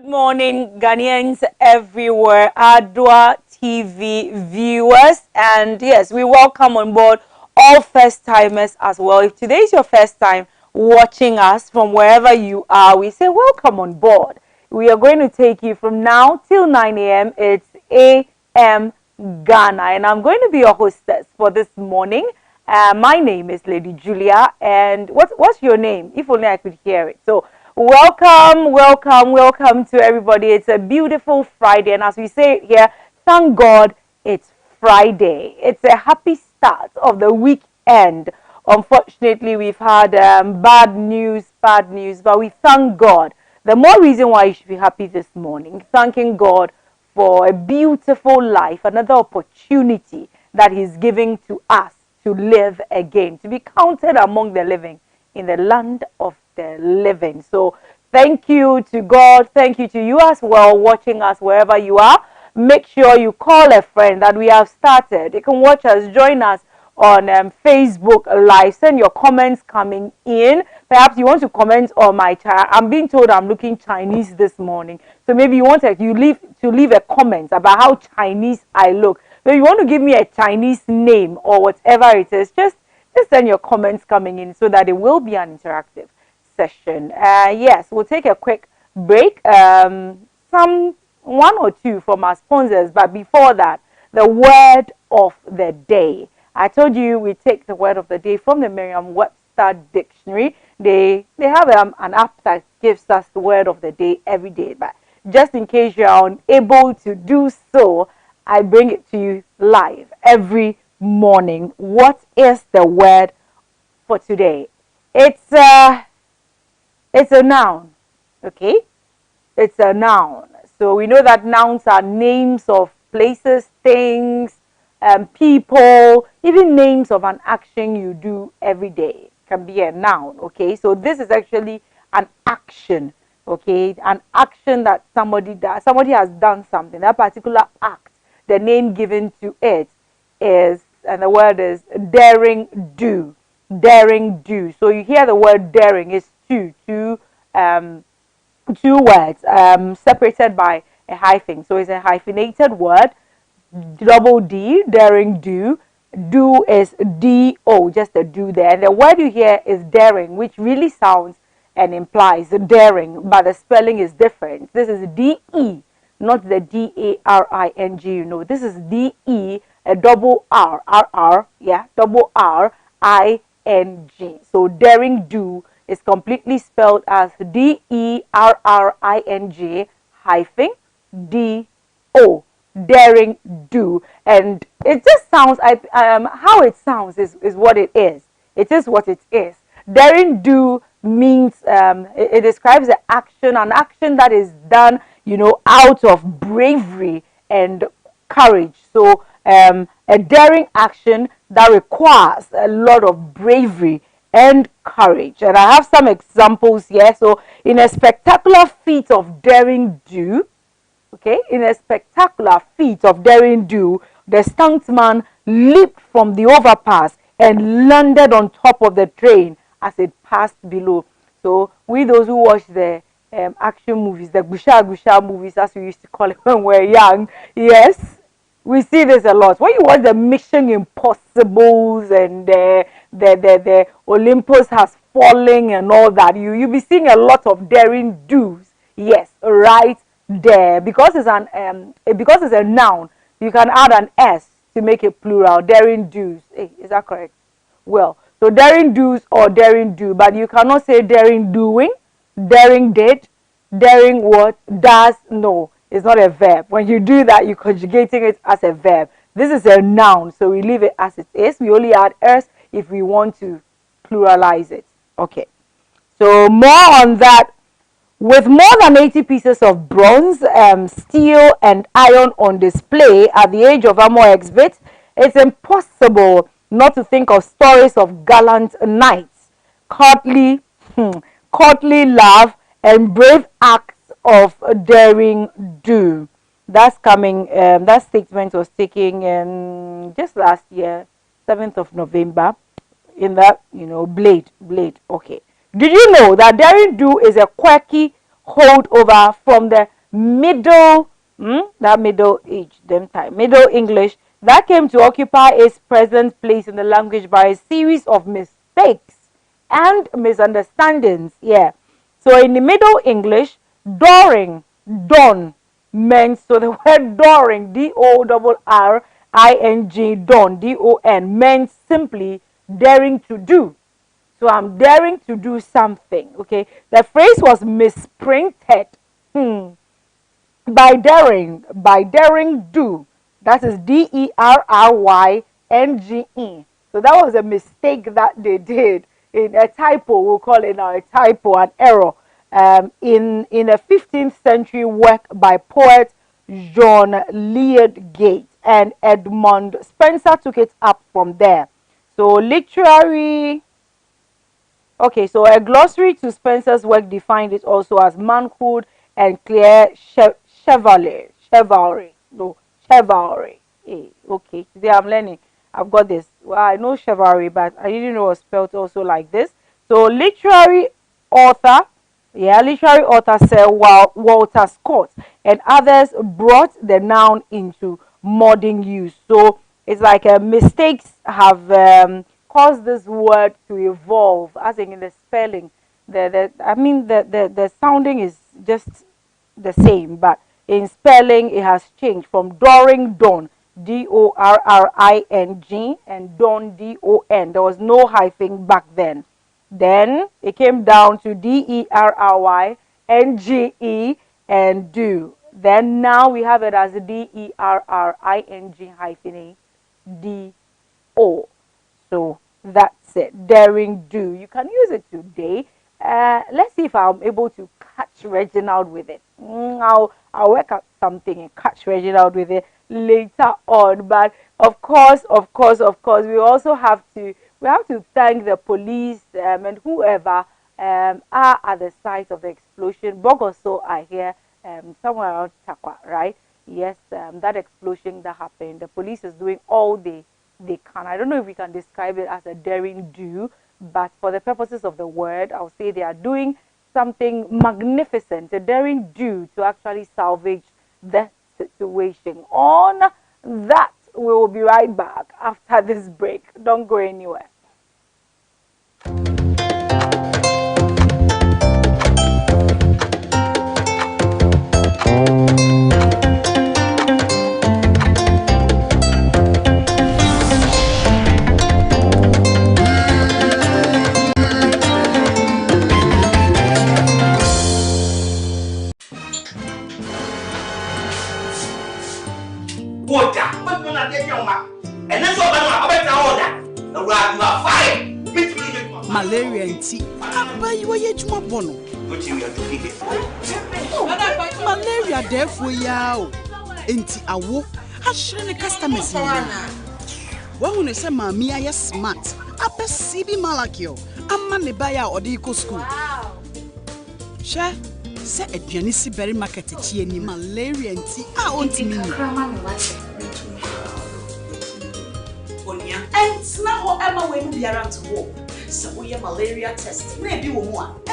morning, Ghanaians everywhere, Adwa TV viewers, and yes, we welcome on board all first timers as well. If today is your first time watching us from wherever you are, we say welcome on board. We are going to take you from now till 9 a.m. It's A.M Ghana, and I'm going to be your hostess for this morning. My name is Lady Julia, and what's your name? If only I could hear it. So welcome to everybody. It's a beautiful Friday, and as we say here, thank God it's Friday. It's a happy start of the weekend. Unfortunately, we've had bad news, but we thank God. The more reason why you should be happy this morning, thanking God for a beautiful life, another opportunity that He's giving to us to live again, to be counted among the living in the land of the living. So thank you to God. Thank you to you as well, watching us wherever you are. Make sure you call a friend that we have started. You can watch us, join us on Facebook Live. Send your comments coming in. Perhaps you want to comment on my child. I'm being told I'm looking Chinese this morning. So maybe you want to leave a comment about how Chinese I look. Maybe you want to give me a Chinese name or whatever it is. Just send your comments coming in so that it will be an interactive session. Yes, we'll take a quick break. Some one or two from our sponsors, but before that, the word of the day. I told you we take the word of the day from the Merriam-Webster dictionary. They have an app that gives us the word of the day every day, but just in case you are unable to do so, I bring it to you live every morning. What is the word for today? It's a noun, okay? It's a noun. So we know that nouns are names of places, things, people, even names of an action you do every day can be a noun, okay? So this is actually an action, okay? An action that somebody does. Somebody has done something. That particular act, the name given to it is, and the word is daring do. Daring do. So you hear the word daring is two words separated by a hyphen. So it's a hyphenated word. Double D, daring do. Do is D-O, just a do there. And the word you hear is daring, which really sounds and implies daring, but the spelling is different. This is D-E, not the D-A-R-I-N-G, you know. This is D-E, a double R, R-R, yeah, double R-I-N-G. So daring do is completely spelled as D-E-R-R-I-N-G hyphen D-O. Daring do. And it just sounds, how it sounds is what it is. It is what it is. Daring do means, it describes an action that is done, you know, out of bravery and courage. So a daring action that requires a lot of bravery and courage. And I have some examples here. So in a spectacular feat of daring do, okay, in a spectacular feat of daring do, the stuntman leaped from the overpass and landed on top of the train as it passed below. So we, those who watch the action movies, the Gusha movies, as we used to call it when we were young, yes, we see this a lot. When you watch the Mission Impossibles and the Olympus has fallen and all that, you'll be seeing a lot of daring do's. Yes, right there. Because it's a noun, you can add an S to make it plural. Daring do's. Hey, is that correct? Well, so daring do's or daring do, but you cannot say daring doing, daring did, daring what, does. No, it's not a verb. When you do that, you're conjugating it as a verb. This is a noun, so we leave it as it is. We only add S if we want to pluralize it. Okay. So more on that. With more than 80 pieces of bronze, steel, and iron on display at the age of Amo exhibit, it's impossible not to think of stories of gallant knights, courtly love, and brave acts of daring do. That's coming. That statement was taken just last year, 7th of November, in that, you know, Blade. Okay. Did you know that daring do is a quirky holdover from the Middle, that Middle Age, them time, Middle English, that came to occupy its present place in the language by a series of mistakes and misunderstandings. Yeah. So in the Middle English, during, done meant, so the word during, D-O-R-R-I-N-G, done, D-O-N, meant simply daring to do. So I'm daring to do something. Okay. The phrase was misprinted. By daring do. That is DERRYNGE. So that was a mistake that they did in a typo. We'll call it now a typo, an error. In a 15th century work by poet John Leadgate, and Edmund Spenser took it up from there. So literary. Okay, so a glossary to Spencer's work defined it also as manhood and clear chivalry. No, chivalry. Okay, today I'm learning. I've got this. Well, I know chivalry, but I didn't know it was spelled also like this. So literary author Sir Walter Scott and others brought the noun into modern use. So it's like mistakes have caused this word to evolve, as in the spelling. The sounding is just the same, but in spelling it has changed from during, done, DORRING, and done, DON. There was no hyphen back then. Then it came down to DERRYNGE and do. Then now we have it as DERRING hyphen DO. So that's it. Daring do. You can use it today. Let's see if I'm able to catch Reginald with it. I'll work out something and catch Reginald with it later on. But of course, we also have to thank the police and whoever are at the site of the explosion. Bogoso are here somewhere around Takwa, right? Yes, that explosion that happened. The police is doing all they can. I don't know if we can describe it as a daring do, but for the purposes of the word, I'll say they are doing something magnificent, a daring do to actually salvage the situation. On that, we will be right back after this break. Don't go anywhere. Malaria nti abayi waye juma bono malaria defo ya o nti awo ahire ne customers ni wahu ne se maami aye smart abe CB Malakio amma ne baya odi ko school she se aduane si berry market chi ani malaria nti a onti mi onia and na ho ema we mu biara to wo. So we have malaria test. Maybe we want a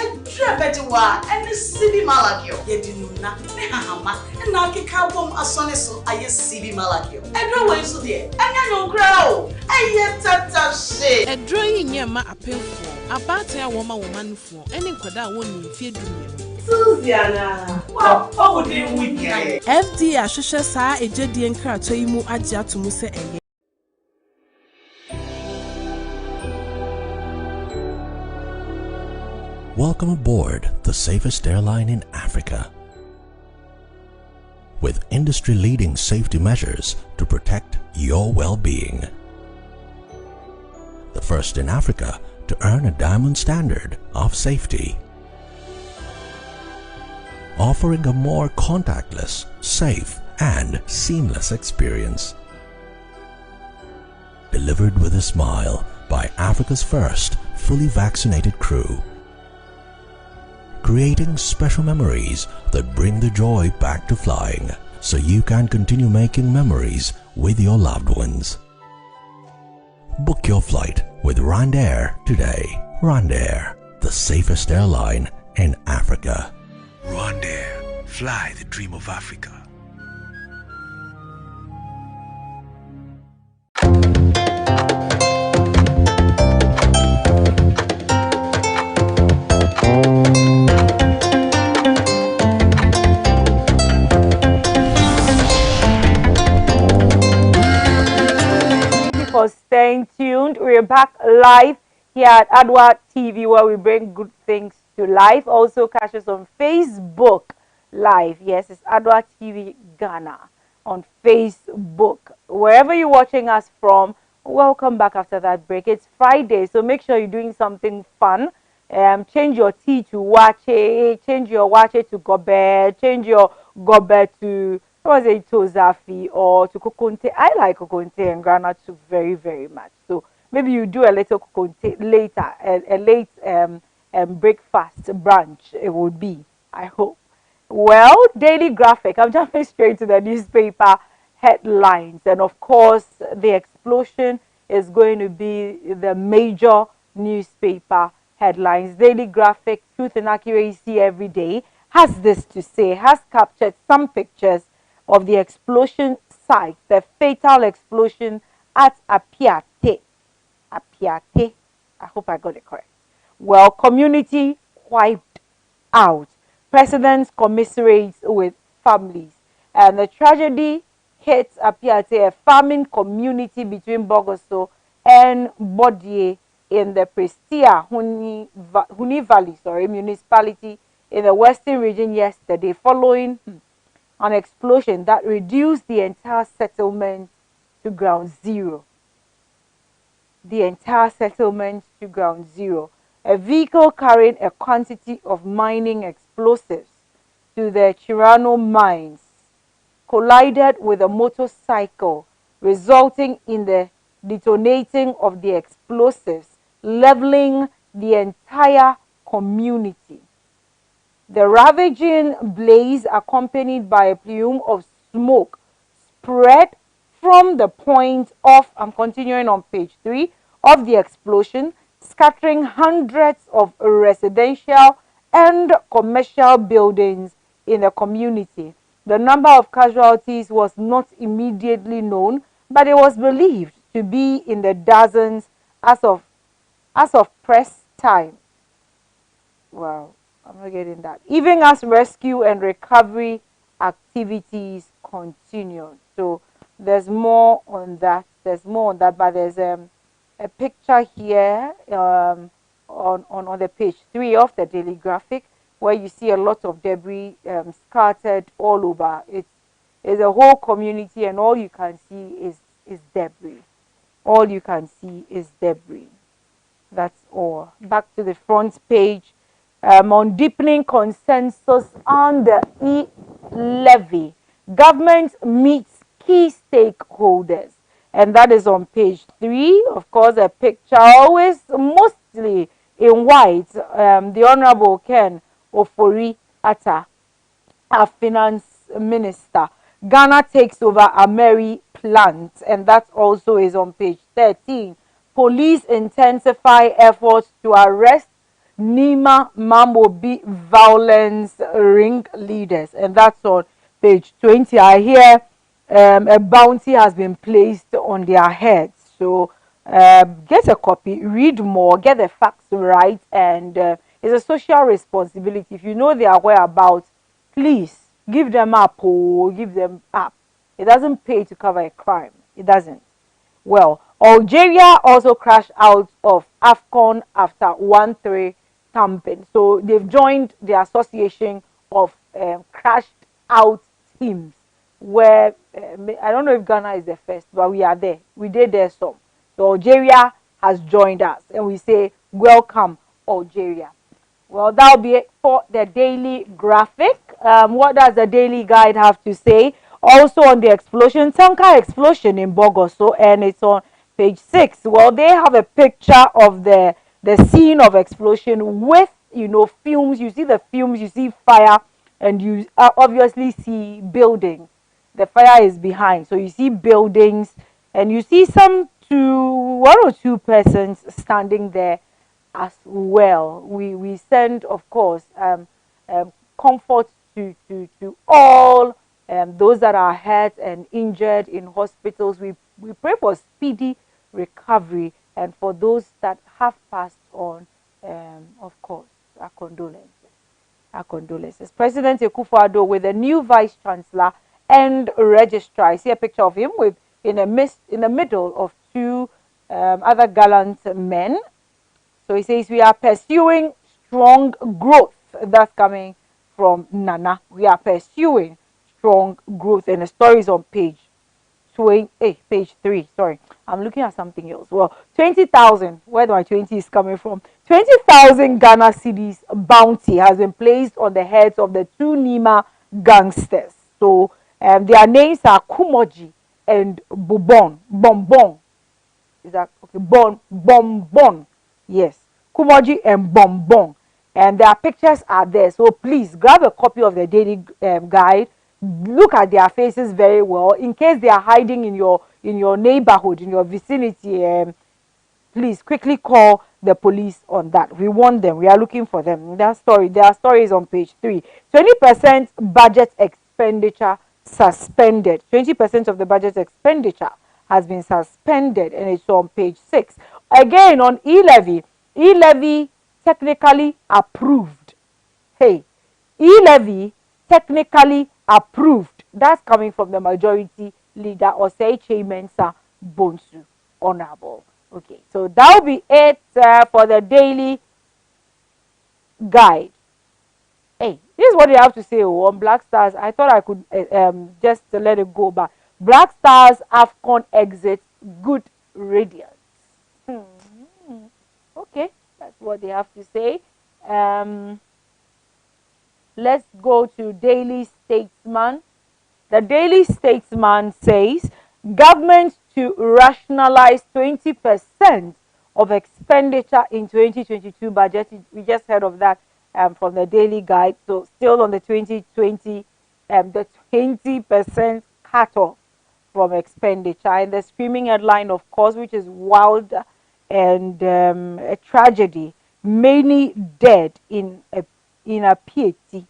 better wa and CB Malakio. Ye dinu na me hahama and na keka bom asone so aye CB Malakio. Edro we so there. Anya no grow. Aye tata she. Edro yin ma apemfo. Abata ya woma womanfo. Eni nkwada won ni fie dumie. Suziana. What would you win? FD ahwehwe saa ejedi nkrato yi mu agye atomu se eye. Welcome aboard the safest airline in Africa. With industry-leading safety measures to protect your well-being. The first in Africa to earn a diamond standard of safety. Offering a more contactless, safe, and seamless experience. Delivered with a smile by Africa's first fully vaccinated crew. Creating special memories that bring the joy back to flying, so you can continue making memories with your loved ones. Book your flight with RwandAir today. RwandAir, the safest airline in Africa. RwandAir, fly the dream of Africa. For staying tuned. We're back live here at Adwa TV where we bring good things to life. Also catch us on Facebook Live. Yes, it's Adwa TV Ghana on Facebook. Wherever you're watching us from, welcome back after that break. It's Friday, so make sure you're doing something fun. Change your tea to wache, change your wache to gobe, change your gobe to was it tozafi or to kokonte. I like kokonte and granite very, very much. So maybe you do a little kokonte later, a late breakfast brunch. It would be, I hope. Well, daily graphic. I'm jumping straight to the newspaper headlines, and of course, the explosion is going to be the major newspaper headlines. Daily graphic, truth and accuracy every day, has this to say, has captured some pictures of the explosion site, the fatal explosion at Apiate. Apiate. I hope I got it correct. Well, community wiped out. Presidents commiserates with families. And the tragedy hits Apiate, a farming community between Bogoso and Bodie in the Prestia Huni Valley, municipality in the western region yesterday, following an explosion that reduced the entire settlement to ground zero. The entire settlement to ground zero. A vehicle carrying a quantity of mining explosives to the Chirano mines collided with a motorcycle, resulting in the detonating of the explosives, leveling the entire community. The ravaging blaze, accompanied by a plume of smoke, spread from the point of, I'm continuing on page 3, of the explosion, scattering hundreds of residential and commercial buildings in the community. The number of casualties was not immediately known, but it was believed to be in the dozens as of press time. Wow. I'm not getting that. Even as rescue and recovery activities continue. So there's more on that. But there's a picture here on the page 3 of the daily graphic where you see a lot of debris scattered all over. It's a whole community, and all you can see is debris. All you can see is debris. That's all. Back to the front page. On deepening consensus on the e-levy. Government meets key stakeholders. And that is on page 3. Of course, a picture always mostly in white. The Honorable Ken Ofori Atta, our finance minister. Ghana takes over Ameri plant. And that also is on page 13. Police intensify efforts to arrest Nima Mamobi violence ringleaders, and that's on page 20. I hear a bounty has been placed on their heads, so get a copy, read more, get the facts right, and it's a social responsibility. If you know their whereabouts, please give them up or give them up. It doesn't pay to cover a crime. It doesn't. Well, Algeria also crashed out of AFCON after 1-3 campaign. So they've joined the association of crashed out teams where I don't know if Ghana is the first, but we are there. We did there some. So Algeria has joined us, and we say welcome, Algeria. Well, that'll be it for the daily graphic. What does the daily guide have to say? Also on the explosion, tanker explosion in Bogoso, and it's on page 6. Well, they have a picture of the scene of explosion with, fumes. You see the fumes, you see fire, and you obviously see buildings. The fire is behind, so you see buildings, and you see one or two persons standing there as well. We send, of course, comfort to all those that are hurt and injured in hospitals. We pray for speedy recovery, and for those that have passed on, of course, our condolences. Our condolences. President Akufo-Addo with a new vice chancellor and registrar. I see a picture of him with in the middle of two other gallant men. So he says we are pursuing strong growth. That's coming from Nana. We are pursuing strong growth, and the story is on page 3. Sorry, I'm looking at something else. Well, 20,000. Where do my 20 is coming from? 20,000 Ghana cedis bounty has been placed on the heads of the two Nima gangsters. So their names are Kumoji and Bonbon. Is that okay? Bonbon. Yes, Kumoji and Bonbon. And their pictures are there. So please grab a copy of the daily guide. Look at their faces very well in case they are hiding in your neighborhood, in your vicinity. Please quickly call the police on that. We want them. We are looking for them. Their story is on page 3. 20% budget expenditure suspended. 20% of the budget expenditure has been suspended, and it's on page 6. Again, on e-levy. E-levy technically approved. Hey, e-levy technically approved. That's coming from the majority leader, Osei Mensa Bonsu, Honorable. Okay, so that will be it for the daily guide. Hey, this is what they have to say on Black Stars. I thought I could just let it go, but Black Stars AFCON exit, good radiance. Okay, that's what they have to say. Let's go to Daily Statesman. The Daily Statesman says government to rationalize 20% of expenditure in 2022 budget. We just heard of that from the Daily Guide. So still on the 2020, the 20% cutoff from expenditure. And the screaming headline, of course, which is wild and a tragedy. Many dead in a PhD.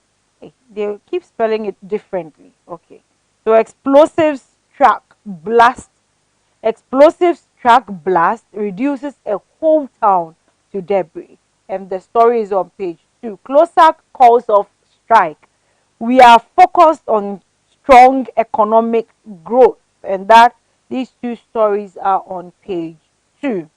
They keep spelling it differently. Okay. So explosives truck blast reduces a whole town to debris. And the story is on page 2. Closer calls of strike. We are focused on strong economic growth, and that these two stories are on page 2.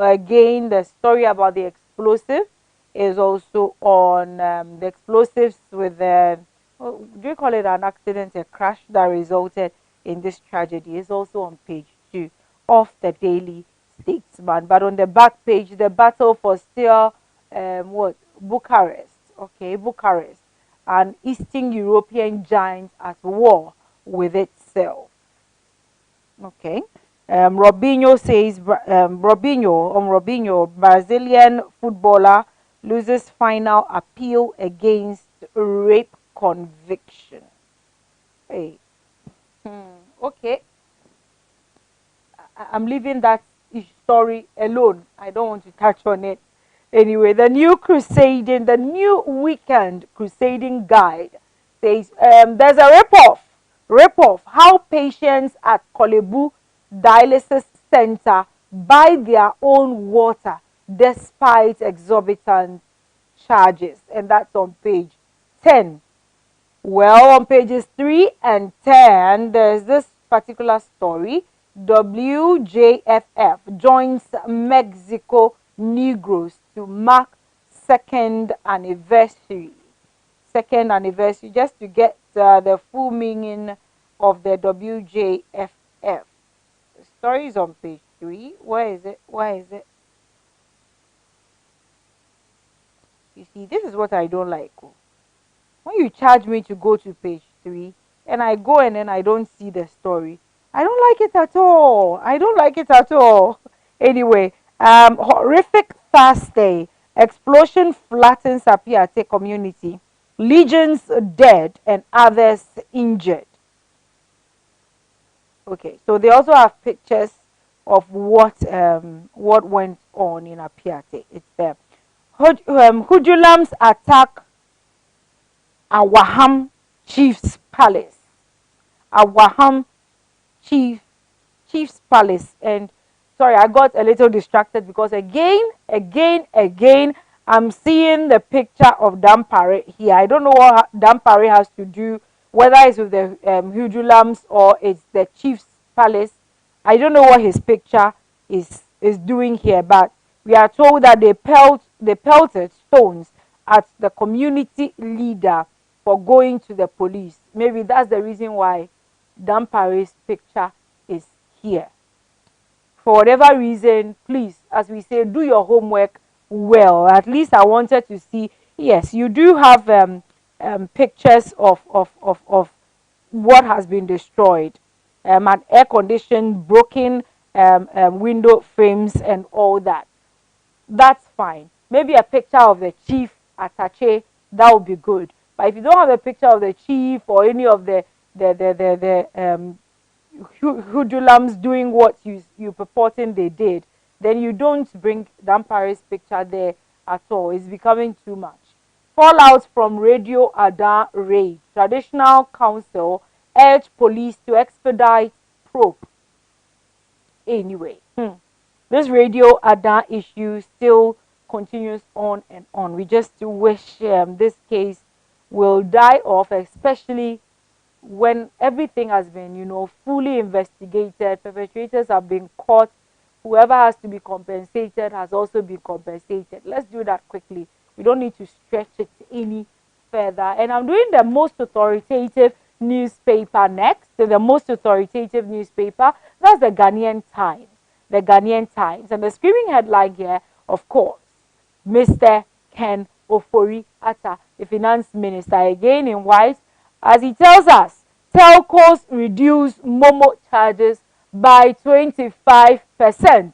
Again, the story about the explosive is also on the explosives with the, do you call it an accident, a crash that resulted in this tragedy, is also on page 2 of the Daily Statesman. But on the back page, the battle for still Bucharest. Okay, Bucharest, an Eastern European giant at war with itself. Okay. Robinho says, Robinho, Brazilian footballer loses final appeal against rape conviction. Hey. Okay. I'm leaving that story alone. I don't want to touch on it. Anyway, the new weekend crusading guide says there's a rip-off how patients at Kolebu dialysis center buy their own water despite exorbitant charges, and that's on page 10. Well, on pages 3 and 10, there's this particular story. WJFF joins Mexico Negroes to mark second anniversary. Just to get the full meaning of the WJFF. The story is on page 3. Where is it? You see, this is what I don't like. When you charge me to go to page 3 and I go and then I don't see the story, I don't like it at all. Anyway, horrific Thursday. Explosion flattens Apiate community. Legions dead and others injured. Okay, so they also have pictures of what went on in Apiate. It's there. Hoodlums attack Awaham Chief's Palace. Awaham Chief Chief's Palace. And sorry, I got a little distracted because again, I'm seeing the picture of Dampare here. I don't know what Dampare has to do, whether it's with the Hujulams or it's the Chief's Palace. I don't know what his picture is doing here, but we are told that they pelted stones at the community leader for going to the police. Maybe that's the reason why Dampare's picture is here. For whatever reason, please, as we say, do your homework well. At least I wanted to see, yes, you do have pictures of what has been destroyed, an air conditioned, broken window frames, and all that. That's fine. Maybe a picture of the chief attache, that would be good. But if you don't have a picture of the chief or any of the hoodlums doing what you purporting they did, then you don't bring Dampare's picture there at all. It's becoming too much. Fallout from Radio Ada raid. Traditional council urged police to expedite probe. Anyway, this Radio Ada issue still continues on and on. We just wish this case will die off, especially when everything has been, fully investigated, perpetrators have been caught, whoever has to be compensated has also been compensated. Let's do that quickly. We don't need to stretch it any further. And I'm doing the most authoritative newspaper next. So the most authoritative newspaper, that's the Ghanaian Times. The Ghanaian Times. And the screaming headline here, of course, Mr. Ken Ofori Atta, the finance minister, again in white, as he tells us, telcos reduce Momo charges by 25%.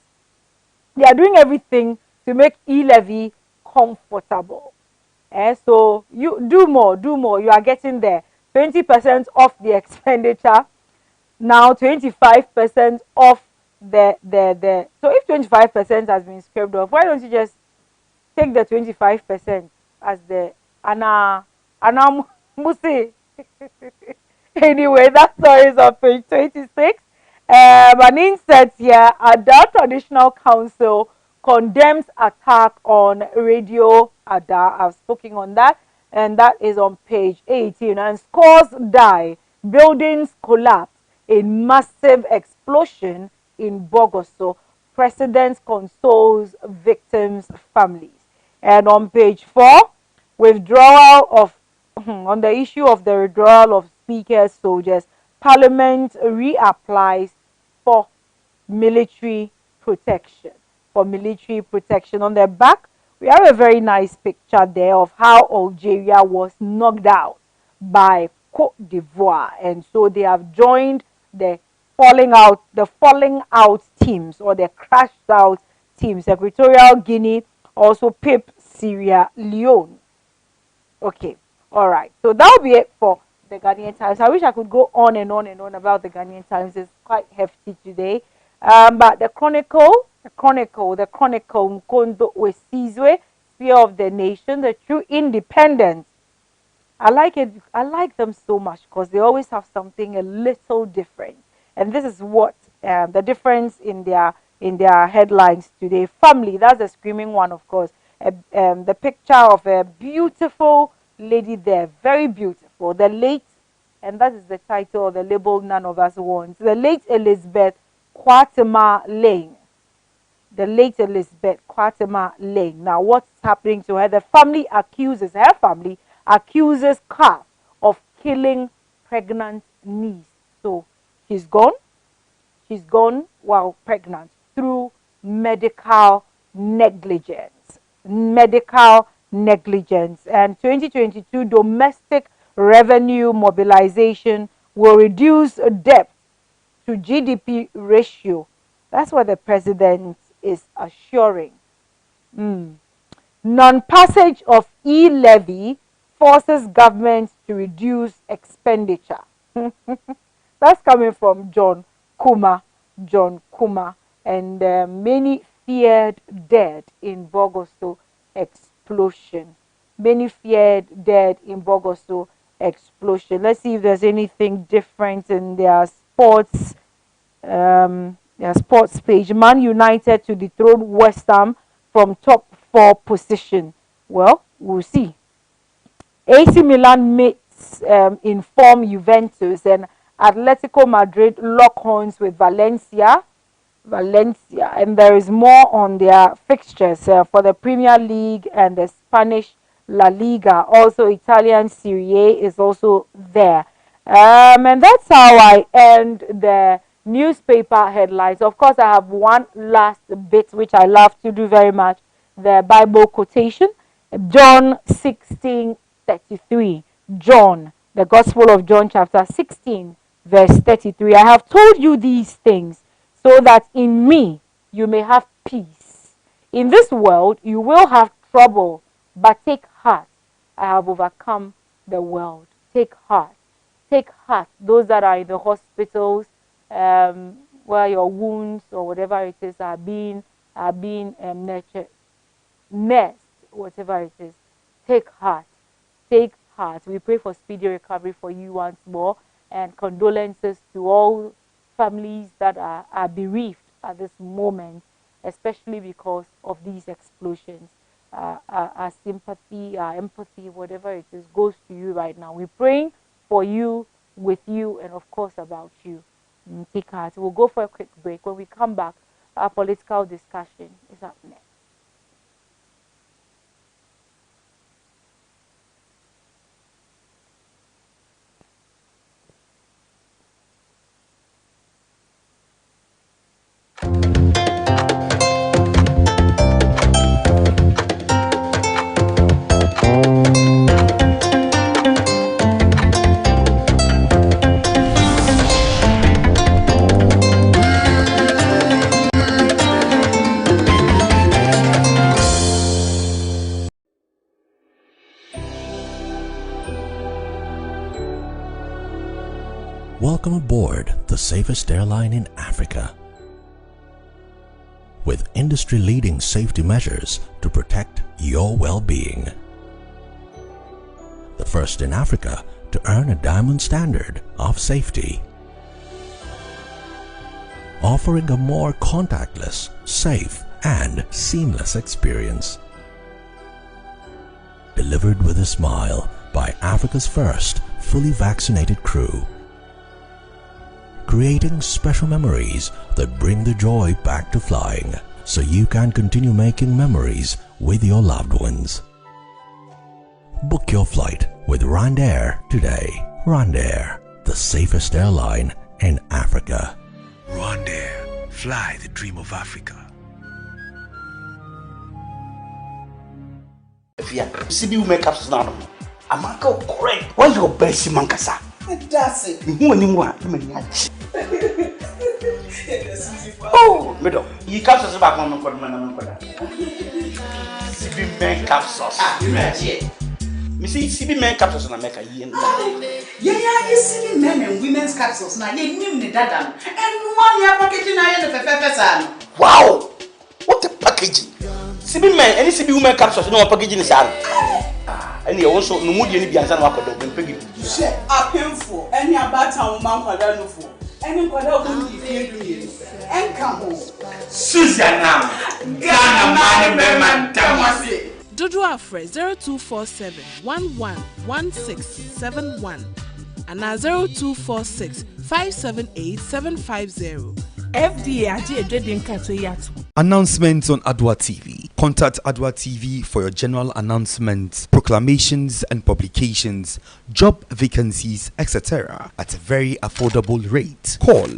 They are doing everything to make e-levy comfortable. So you do more. You are getting there. 20% off the expenditure. Now 25% off the. So if 25% has been scraped off, why don't you just take the 25% as the Anna Musi? Anyway, that story is on page 26. An insert here, Ada Traditional Council condemns attack on Radio Ada. I've spoken on that, and that is on page 18. And scores die, buildings collapse in massive explosion in Bogoso. President consoles victims' families. And on page 4, withdrawal of on the issue of the withdrawal of speakers, soldiers, Parliament reapplies for military protection. For military protection. On the back, we have a very nice picture there of how Algeria was knocked out by Cote d'Ivoire, and so they have joined the falling out teams, or the crashed out teams. Equatorial Guinea also pipped Sierra Leone. Okay. All right, so that will be it for the Ghanaian Times. I wish I could go on and on and on about the Ghanaian Times. It's quite hefty today. But the Chronicle, Mkondo Wesizwe, Spear of the Nation, the True Independence. I like it. I like them so much because they always have something a little different. And this is what the difference in their headlines today. Family, that's the screaming one, of course. The picture of a beautiful lady there, very beautiful, the late, and that is the title or the label none of us wants, the late Elizabeth Kwatima Lane. The late Elizabeth Kwatima Lane. Now what's happening to her? Her family accuses CAF of killing pregnant niece. So she's gone while pregnant through medical negligence. And 2022 domestic revenue mobilization will reduce debt to GDP ratio. That's what the president is assuring. Non-passage of e-levy forces government to reduce expenditure. That's coming from John Kuma, and many feared dead in Bogoso explosion. many feared dead in Bogoso explosion. Let's see if there's anything different in their sports page. Man United to dethrone West Ham from top 4 position. Well, we'll see. AC Milan meets inform Juventus, and Atletico Madrid lock horns with Valencia, and there is more on their fixtures for the Premier League and the Spanish La Liga. Also, Italian Serie A is also there. And that's how I end the newspaper headlines. Of course, I have one last bit which I love to do very much, the Bible quotation. John 16:33. John, the Gospel of John, chapter 16, verse 33. I have told you these things so that in me you may have peace. In this world you will have trouble, but take heart. I have overcome the world. Take heart. Take heart. Those that are in the hospitals, where your wounds or whatever it is are being nurtured, nursed, whatever it is. Take heart. Take heart. We pray for speedy recovery for you once more, and condolences to all families that are bereaved at this moment, especially because of these explosions. Our sympathy, our empathy, whatever it is, goes to you right now. We're praying for you, with you, and of course about you. Take heart. We'll go for a quick break. When we come back, our political discussion is up next. Welcome aboard the safest airline in Africa. With industry-leading safety measures to protect your well-being. The first in Africa to earn a diamond standard of safety. Offering a more contactless, safe, and seamless experience. Delivered with a smile by Africa's first fully vaccinated crew. Creating special memories that bring the joy back to flying, so you can continue making memories with your loved ones. Book your flight with RwandAir today. RwandAir, the safest airline in Africa. RwandAir, fly the dream of Africa. Yeah, CB will make up now. I'm correct. What's your best mankasa? That's it. Oh, middle. You captures back on CB men capsules. Me see CB men capsules and make a year. Yeah, you see men and women's capsules now. You knew the dada. And 1 year packaging I had a Wow! What a packaging! CB men, any CB women capsules, no packaging is out. And you also no mood any bianza wako do pegi. Share a painful any about town man kwada no for. Any kwada go di fie do ye. Enka ho. Susanna. Ghana man be man tamase. Dodo Afre 0247 111671 and 0246 578 750. FDA aje edwedin kato yato. Announcements on Adwa TV. Contact Adwa TV for your general announcements, proclamations and publications, job vacancies, etc. at a very affordable rate. Call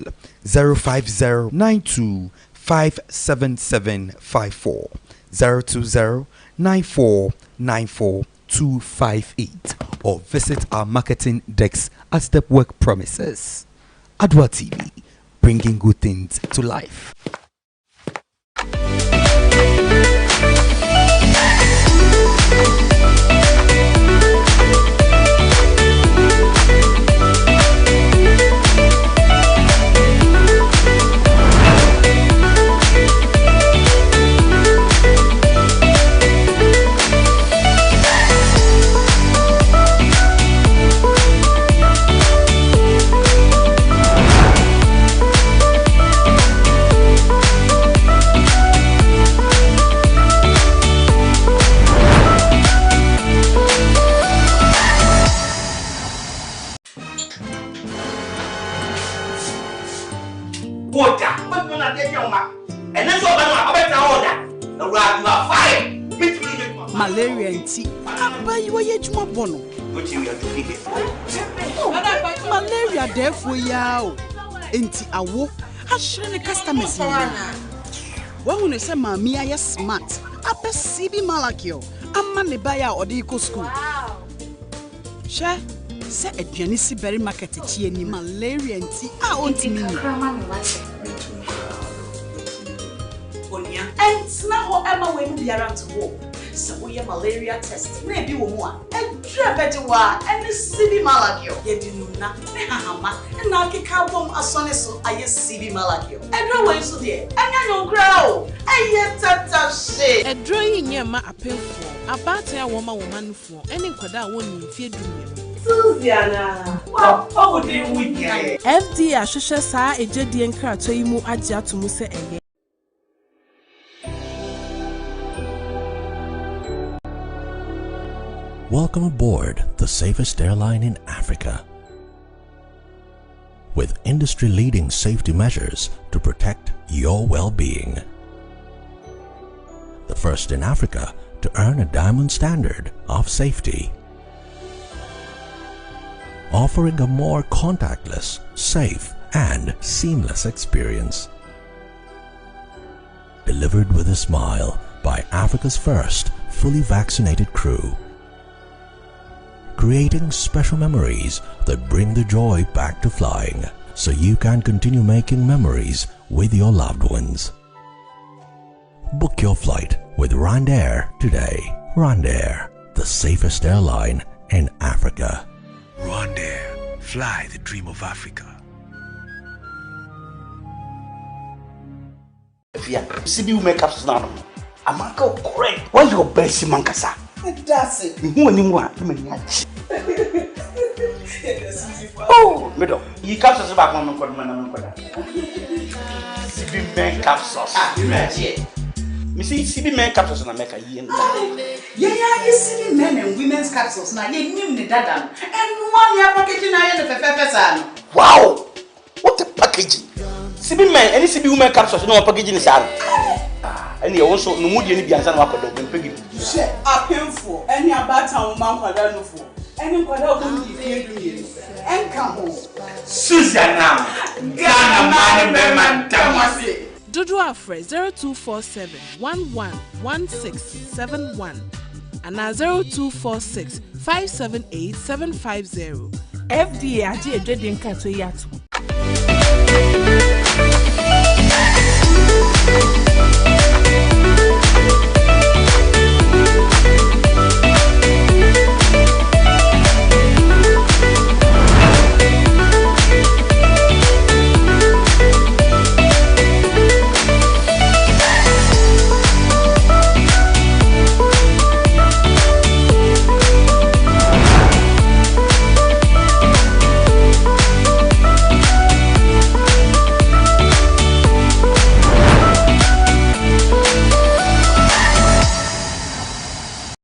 050-92-57754, 020-9494-258, or visit our marketing decks at Stepwork Premises. Adwa TV, bringing good things to life. but you're not getting your map. And that's all I'm about to order. You are fired. Malaria and tea. But you are yet more bono. But you are to keep it. Malaria, therefore, yaw. Enti awo. I shouldn't the customers. When you say, Mammy, I am smart. I perceive Malakio. I'm money buyer or the eco school. Share. Say a Janisi berry market ni malaria and tea. I want to mean. And now, Emma will be around to walk. So we have malaria testing. Maybe one. And Trebetua and the CB Malagio. Yedinuna, Nehama, and Nakikabum Asoneso, I CB Malagio. And no way so dear. And I don't grow. I yet tata shit. A drawing near my appeal for about a woman for any quada won't fear doing. Susiana, what would you with you? FD Ashusha sa a jedi and car to you aja to Musa and Welcome aboard the safest airline in Africa. With industry-leading safety measures to protect your well-being. The first in Africa to earn a diamond standard of safety. Offering a more contactless, safe, and seamless experience. Delivered with a smile by Africa's first fully vaccinated crew. Creating special memories that bring the joy back to flying, so you can continue making memories with your loved ones. Book your flight with Rwandair today. Rwandair, the safest airline in Africa. Rwandair, fly the dream of Africa. Yeah, CB will make up now. I'm not correct. What's your best, Mankasa? That's it. Who anyone? Oh, middle. You captures about one CB man capsules. You see, CB man capsules in America. Yeah, you see men and women's capsules. Now, you knew the dada. And one year packaging I had a Wow! What a packaging! CB man, any CB woman capsules, no packaging is out. And you also no mood any bianza wako do mpegi. Share a painful any about town man kwada for. Any kwada won you and come home. Susanna, Ghana man tamasi. Dodo Afre 0247 111671 and 0246 578 750. FDA aje edwedin ka to yato.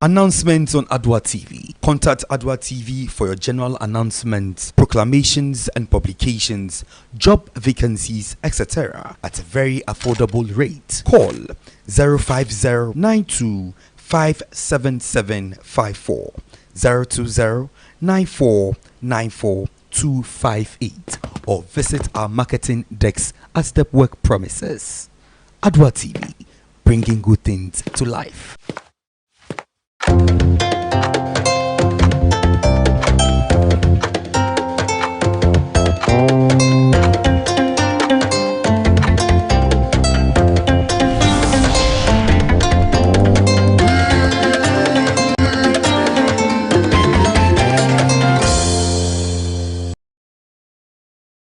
Announcements on Adwa TV. Contact Adwa TV for your general announcements, proclamations and publications, job vacancies, etc. at a very affordable rate. Call 05092577754, 02094942258, or visit our marketing desk at Stepwork Premises. Adwa TV, bringing good things to life.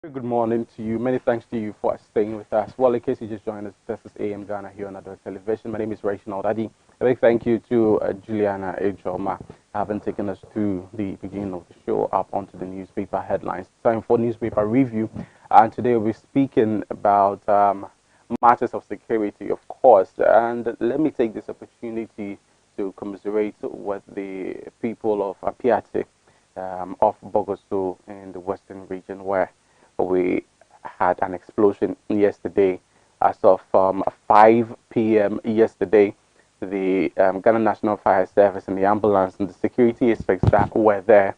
Good morning to you. Many thanks to you for staying with us. Well, in case you just joined us, this is A.M Ghana here on Adult Television. My name is Reginald Adi. A big thank you to Juliana Ejoma having taken us through the beginning of the show up onto the newspaper headlines. Time for newspaper review. And today we're speaking about matters of security, of course. And let me take this opportunity to commiserate with the people of Apiate, of Bogoso in the western region, where we had an explosion yesterday. As of 5 p.m. yesterday, the Ghana National Fire Service and the ambulance and the security aspects that were there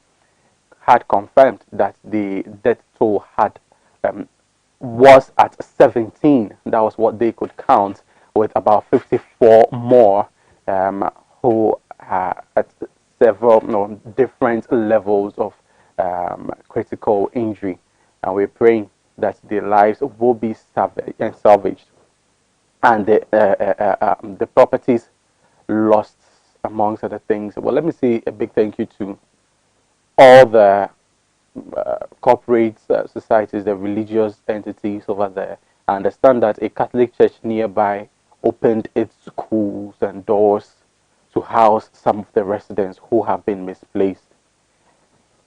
had confirmed that the death toll had was at 17. That was what they could count, with about 54 more who are at several different levels of critical injury. And we're praying that their lives will be salvaged and the properties lost, amongst other things. Well, let me say a big thank you to all the corporate societies, the religious entities over there. I understand that a Catholic church nearby opened its schools and doors to house some of the residents who have been misplaced.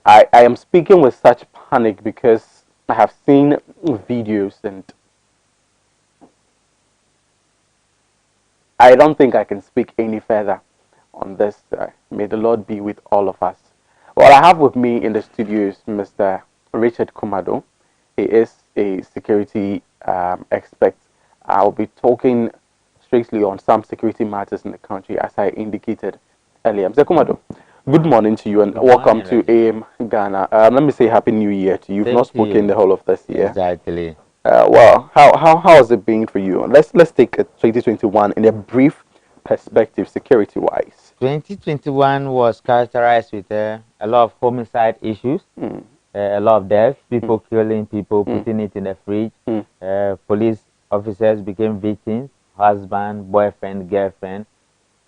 I am speaking with such panic because I have seen videos, and I don't think I can speak any further on this. May the Lord be with all of us. Well, I have with me in the studio is Mr. Richard Comado. He is a security expert. I'll be talking strictly on some security matters in the country, as I indicated earlier. Mr. Comado, good morning to you, and welcome to AM Ghana. Let me say Happy New Year to you. You've not spoken the whole of this year. Exactly. Well, how has it been for you? Let's take 2021 in a brief perspective, security-wise. 2021 was characterized with a lot of homicide issues, a lot of deaths, people killing people, putting it in the fridge. Police officers became victims, husband, boyfriend, girlfriend.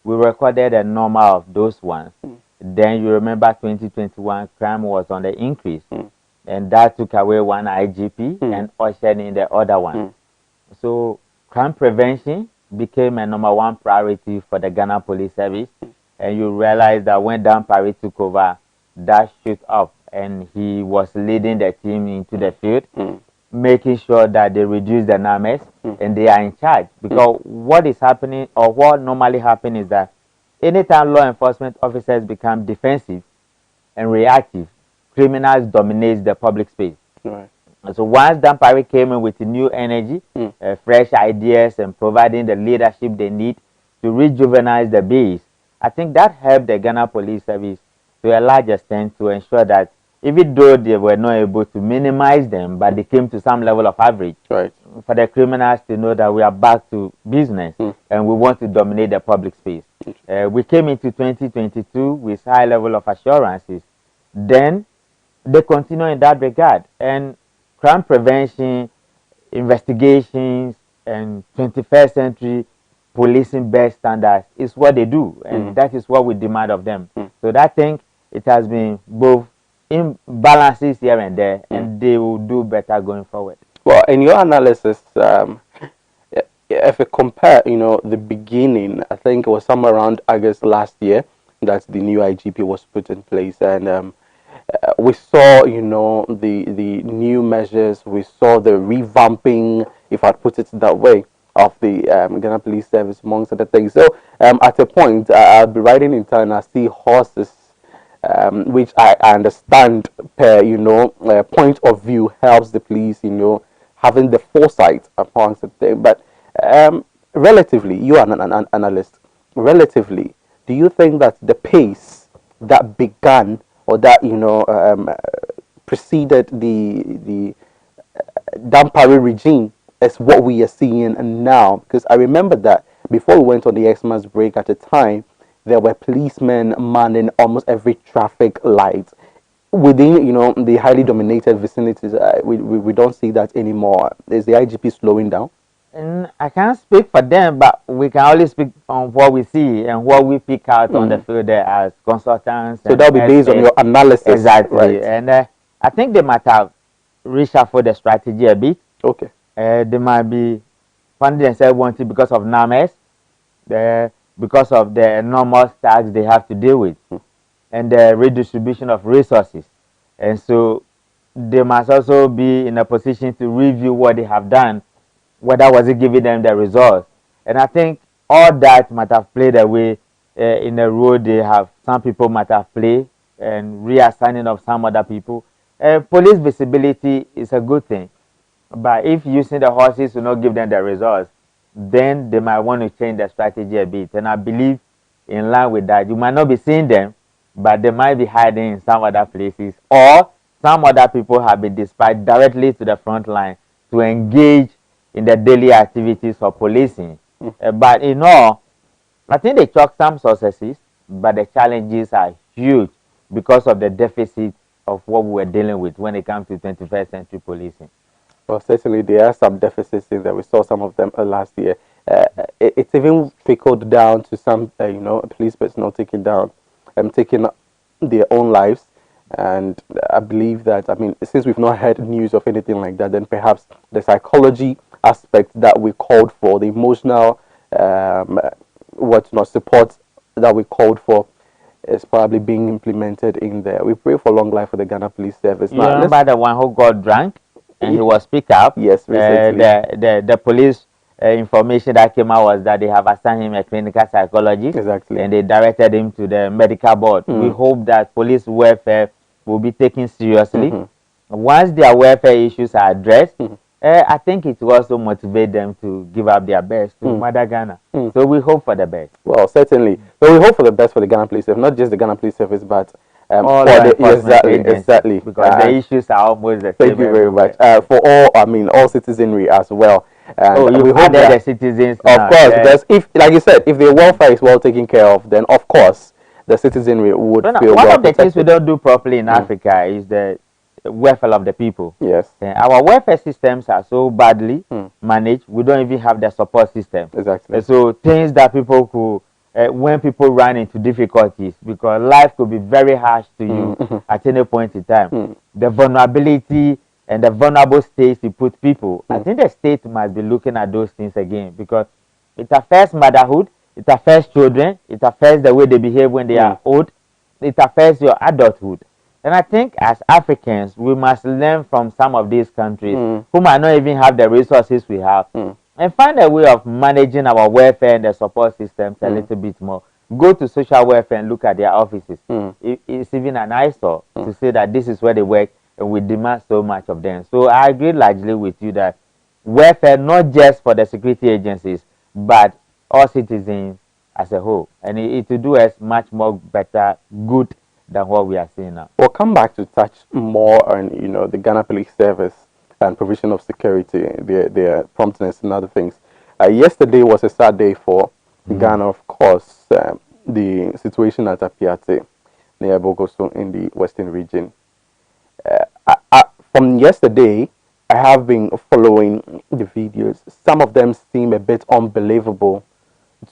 We recorded a number of those ones. Then you remember 2021, crime was on the increase. And that took away one IGP and ushered in the other one. So crime prevention became a #1 priority for the Ghana Police Service. And you realize that when Dan Parry took over, that shoot up, and he was leading the team into the field, making sure that they reduce the numbers and they are in charge. Because what is happening, or what normally happens, is that anytime law enforcement officers become defensive and reactive, criminals dominate the public space. Right. And so once Dan Parry came in with new energy, fresh ideas, and providing the leadership they need to rejuvenize the base, I think that helped the Ghana Police Service to a large extent to ensure that even though they were not able to minimize them, but they came to some level of average. Right. For the criminals to know that we are back to business and we want to dominate the public space. We came into 2022 with high level of assurances. Then they continue in that regard. And crime prevention, investigations, and 21st century policing best standards is what they do, and that is what we demand of them. So that thing, it has been both imbalances here and there, and they will do better going forward. Well, in your analysis, if you compare, the beginning, I think it was somewhere around August last year that the new IGP was put in place, and we saw, the new measures, we saw the revamping, if I put it that way, of the Ghana Police Service, amongst other things. So at a point, I'll be riding in town and I see horses, which I understand per, point of view helps the police, having the foresight amongst the thing. But relatively, you are an analyst, relatively, do you think that the pace that began, or that, preceded the Dan Parry regime, is what we are seeing now? Because I remember that before we went on the Xmas break, at the time, there were policemen manning almost every traffic light within, the highly dominated vicinities. We don't see that anymore. Is the IGP slowing down? And I can't speak for them, but we can only speak on what we see and what we pick out on the field there as consultants. So that'll be based on your analysis. Exactly. Right. And I think they might have reshuffled the strategy a bit. Okay. They might be finding themselves wanting because of numbers, because of the enormous tax they have to deal with, and the redistribution of resources. And so they must also be in a position to review what they have done, whether was it giving them the results. And I think all that might have played away in the role they have. Some people might have played, and reassigning of some other people. Police visibility is a good thing. But if using the horses will not give them the results, then they might want to change the strategy a bit. And I believe in line with that, you might not be seeing them, but they might be hiding in some other places, or some other people have been dispatched directly to the front line to engage in the daily activities of policing. But in all, I think they chalk some successes, but the challenges are huge because of the deficit of what we were dealing with when it comes to 21st century policing. Well, certainly there are some deficits in there. We saw some of them last year. It's even trickled down to some, police personnel taking their own lives. And I believe that, since we've not heard news of anything like that, then perhaps the psychology aspect that we called for, the emotional support that we called for, is probably being implemented in there. We pray for long life for the Ghana Police Service. You remember the one who got drunk and he was picked up? Yes, recently. The police information that came out was that they have assigned him a clinical psychologist. Exactly. And they directed him to the medical board. We hope that police welfare will be taken seriously. Once their welfare issues are addressed, I think it will also motivate them to give up their best to Mother Ghana. So we hope for the best. Well, certainly. So we hope for the best for the Ghana Police Service, not just the Ghana Police Service, but all for the exactly. Because the issues are almost the same. Thank you very much. For all citizenry as well. And we hope that the citizens. Of course, because if, like you said, if their welfare is well taken care of, then of course the citizenry would feel one well of the protected. things we don't do properly in Africa is the welfare of the people. Yes. Our welfare systems are so badly managed, we don't even have the support system. Exactly. So things that people could, when people run into difficulties, because life could be very harsh to you at any point in time. The vulnerability and the vulnerable states you put people, I think the state must be looking at those things again, because it affects motherhood, it affects children, it affects the way they behave when they are old, it affects your adulthood. And I think as Africans, we must learn from some of these countries who might not even have the resources we have, and find a way of managing our welfare and the support systems a little bit more. Go to social welfare and look at their offices. It's even an eyesore to say that this is where they work and we demand so much of them. So I agree largely with you that welfare, not just for the security agencies, but all citizens as a whole. And it will do us much more better good than what we are seeing now. We'll come back to touch more on, the Ghana Police Service and provision of security, their promptness and other things. Yesterday was a sad day for Ghana, of course. The situation at Apiate near Bogoso in the Western region. From yesterday, I have been following the videos. Some of them seem a bit unbelievable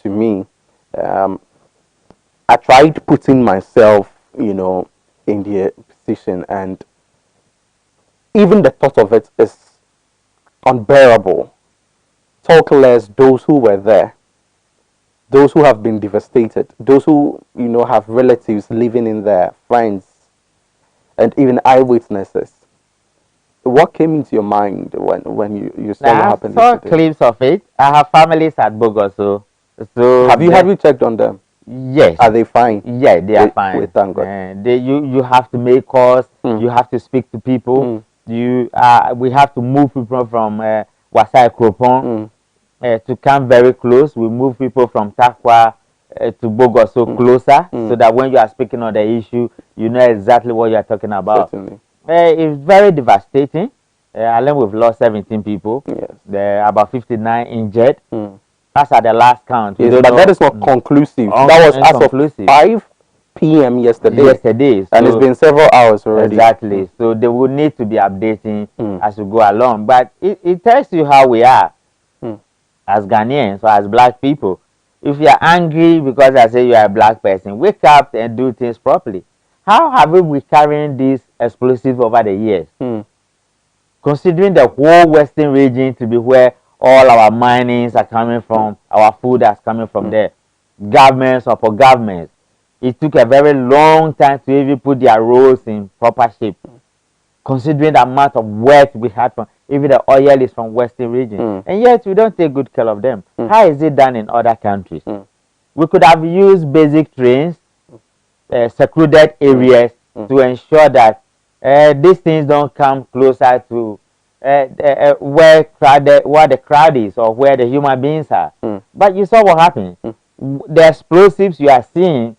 to me. I tried putting myself, in their position, and even the thought of it is unbearable. Talk less those who were there, those who have been devastated, those who, have relatives living in there, friends, and even eyewitnesses. What came into your mind when you saw what happened yesterday? I saw clips of it. I have families at Bogoso. So have you checked on them? Yes. Are they fine? Yeah, they are fine. We thank God. You have to make calls. You have to speak to people. We have to move people from Wasai Kropon to come very close. We move people from Takwa to Bogoso closer, so that when you are speaking on the issue, you know exactly what you are talking about. Certainly. It's very devastating. I learned we've lost 17 people. Yes. There are about 59 injured. That's at the last count. Yes, but that is not conclusive. That was as of 5 p.m. yesterday. And it's been several hours already. Exactly. So they will need to be updating as we go along. But it tells you how we are as Ghanaians or as black people. If you are angry because I say you are a black person, wake up and do things properly. How have we been carrying this explosive over the years? Considering the whole Western region to be where all our minings are coming from, our food is coming from there. Governments or for governments, it took a very long time to even put their roads in proper shape. Considering the amount of wealth we had from, even the oil is from Western region. And yet we don't take good care of them. How is it done in other countries? We could have used basic trains, secluded areas to ensure that these things don't come closer to where the crowd is or where the human beings are. But you saw what happened. The explosives you are seeing,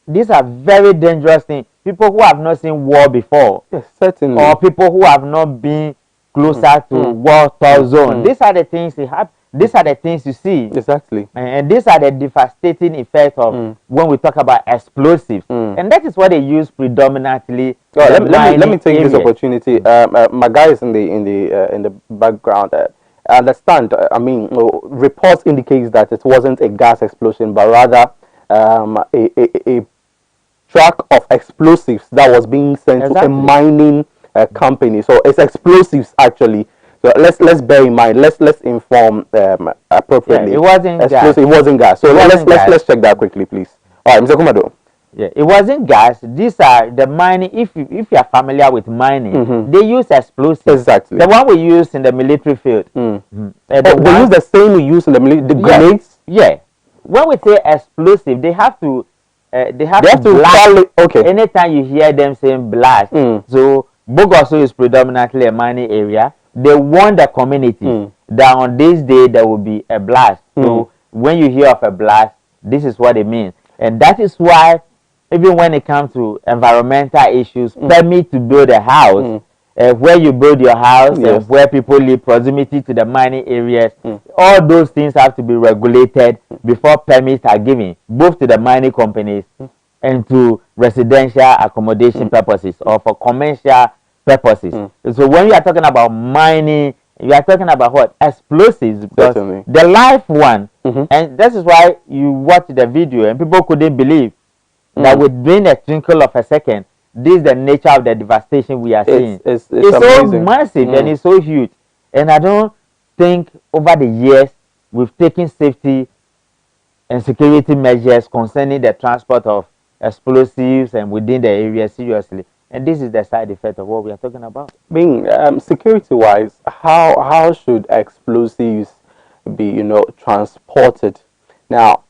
these are very dangerous things. People who have not seen war before, yes, certainly, or people who have not been closer to war-torn zone. These are the things that happen. These are the things you see. Exactly. And these are the devastating effects of when we talk about explosives. And that is what they use predominantly. Let me take this opportunity. My guy is in the background. I understand. I mean, reports indicates that it wasn't a gas explosion, but rather a truck of explosives that was being sent to a mining company. So it's explosives actually. So let's bear in mind. Let's inform appropriately. Yeah, it wasn't gas. It wasn't gas. So let's check that quickly, please. All right, Mr. Comado. Yeah, it wasn't gas. These are the mining. If you are familiar with mining, they use explosives. Exactly. The one we use in the military field. They use the same we use in the military. The grenades. Yeah. When we say explosive, they have to. They have to blast. Okay. Anytime you hear them saying blast, so Bogoso is predominantly a mining area. They warn the community that on this day there will be a blast. So when you hear of a blast, this is what it means. And that is why, even when it comes to environmental issues, permit to build a house, where you build your house, and where people live, proximity to the mining areas, all those things have to be regulated before permits are given, both to the mining companies and to residential accommodation purposes or for commercial purposes. So when you are talking about mining, you are talking about what? Explosives. Because the live one, and this is why you watch the video and people couldn't believe that within a twinkle of a second, this is the nature of the devastation we are seeing. It's so massive and it's so huge. And I don't think over the years we've taken safety and security measures concerning the transport of explosives and within the area seriously. And this is the side effect of what we are talking about. Being security-wise, how should explosives be, transported? Now,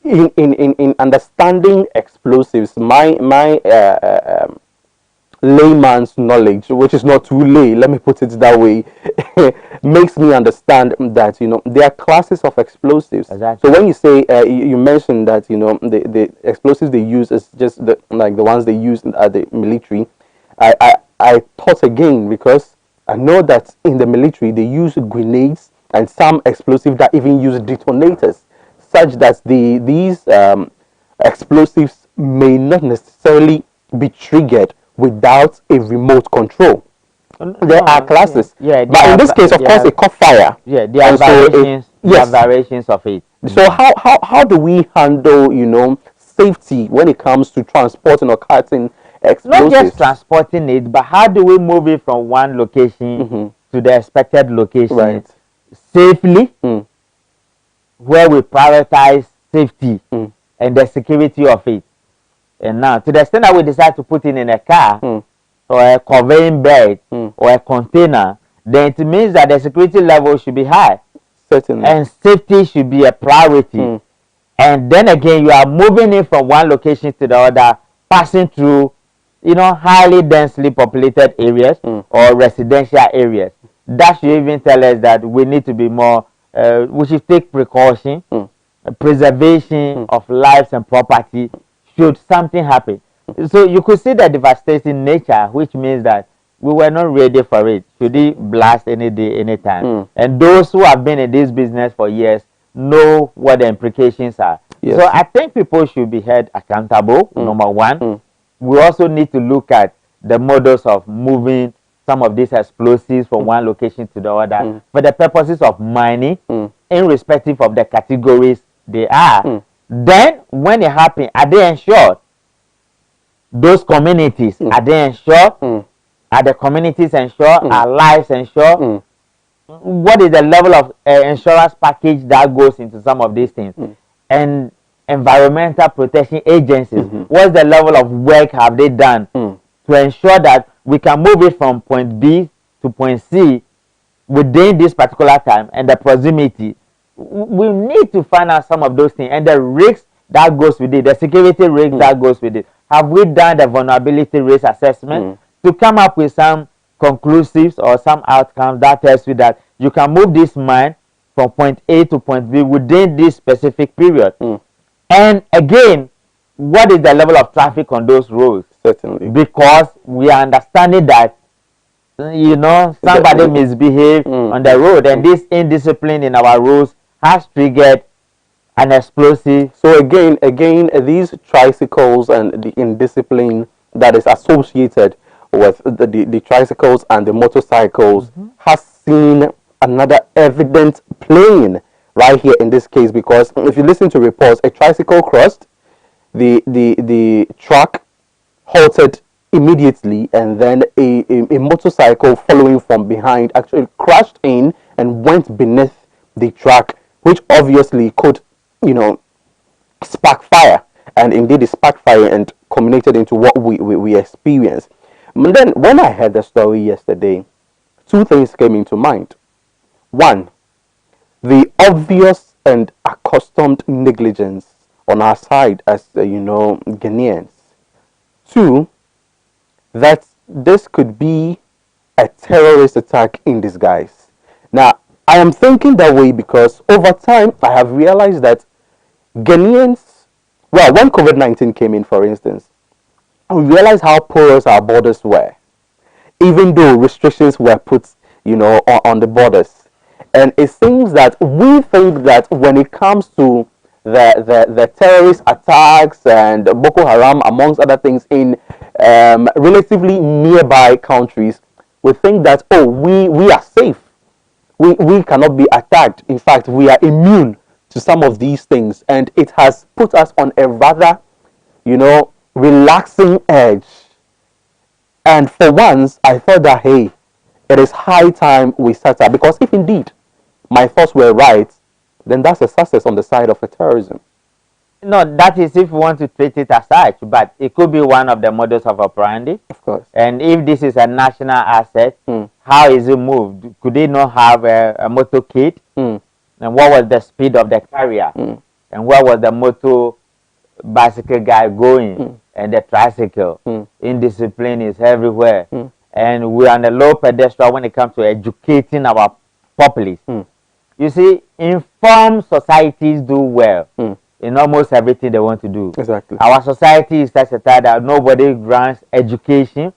in understanding explosives, my layman's knowledge, which is not too lay, let me put it that way, makes me understand that there are classes of explosives. Exactly. So when you say you mentioned that the explosives they use is just like the ones they use at the military, I thought again, because I know that in the military they use grenades and some explosives that even use detonators, such that these explosives may not necessarily be triggered without a remote control. There are classes. Yeah, but in this case, of course, it caught fire. Yeah, there are variations. There are variations of it. So how do we handle safety when it comes to transporting or carting explosives? Not just transporting it, but how do we move it from one location to the expected location safely, where we prioritize safety and the security of it. And now, to the extent that we decide to put it in a car or a conveying belt or a container, then it means that the security level should be high. Certainly. And safety should be a priority. And then again, you are moving it from one location to the other, passing through, highly densely populated areas or residential areas. That should even tell us that we need to be more, we should take precaution, preservation of lives and property should something happen. So you could see the devastating nature, which means that we were not ready for it. Should it blast any day, anytime? And those who have been in this business for years know what the implications are. Yes. So I think people should be held accountable, number one. We also need to look at the models of moving some of these explosives from one location to the other for the purposes of mining, irrespective of the categories they are. Then, when it happens, are they insured? Those communities, are they insured? Are the communities insured? Are lives insured? What is the level of insurance package that goes into some of these things? And environmental protection agencies, what's the level of work have they done to ensure that we can move it from point B to point C within this particular time and the proximity? We need to find out some of those things and the risks that goes with it, the security risk that goes with it. Have we done the vulnerability risk assessment to come up with some conclusives or some outcomes that tells you that you can move this man from point A to point B within this specific period. And again, what is the level of traffic on those roads? Certainly. Because we are understanding that, you know, somebody misbehaved on the road, and this indiscipline in our roads has triggered an explosive. So again, these tricycles and the indiscipline that is associated with the tricycles and the motorcycles has seen another evident plane right here in this case, because if you listen to reports, a tricycle crossed, the truck halted immediately, and then a motorcycle following from behind actually crashed in and went beneath the truck, which obviously could, you know, spark fire. And indeed it sparked fire and culminated into what we experienced. And then when I heard the story yesterday, two things came into mind. One, the obvious and accustomed negligence on our side as Ghanaians. Two, that this could be a terrorist attack in disguise. Now, I am thinking that way because over time I have realized that Ghanaians, well, when COVID-19 came in, for instance, we realized how porous our borders were, even though restrictions were put, on the borders. And it seems that we think that when it comes to the terrorist attacks and Boko Haram, amongst other things, in relatively nearby countries, we think that, oh, we are safe. We cannot be attacked. In fact, we are immune to some of these things. And it has put us on a rather, relaxing edge. And for once, I thought that, hey, it is high time we start up. Because if indeed my thoughts were right, then that's a success on the side of a terrorism. No, that is if you want to treat it as such, but it could be one of the models of operandi. Of course. And if this is a national asset, how is it moved? Could they not have a motorcade? And what was the speed of the carrier? And where was the motor bicycle guy going? And the tricycle? Indiscipline is everywhere. And we are on the low pedestal when it comes to educating our populace. You see, informed societies do well in almost everything they want to do. Exactly. Our society is such a type that nobody grants education,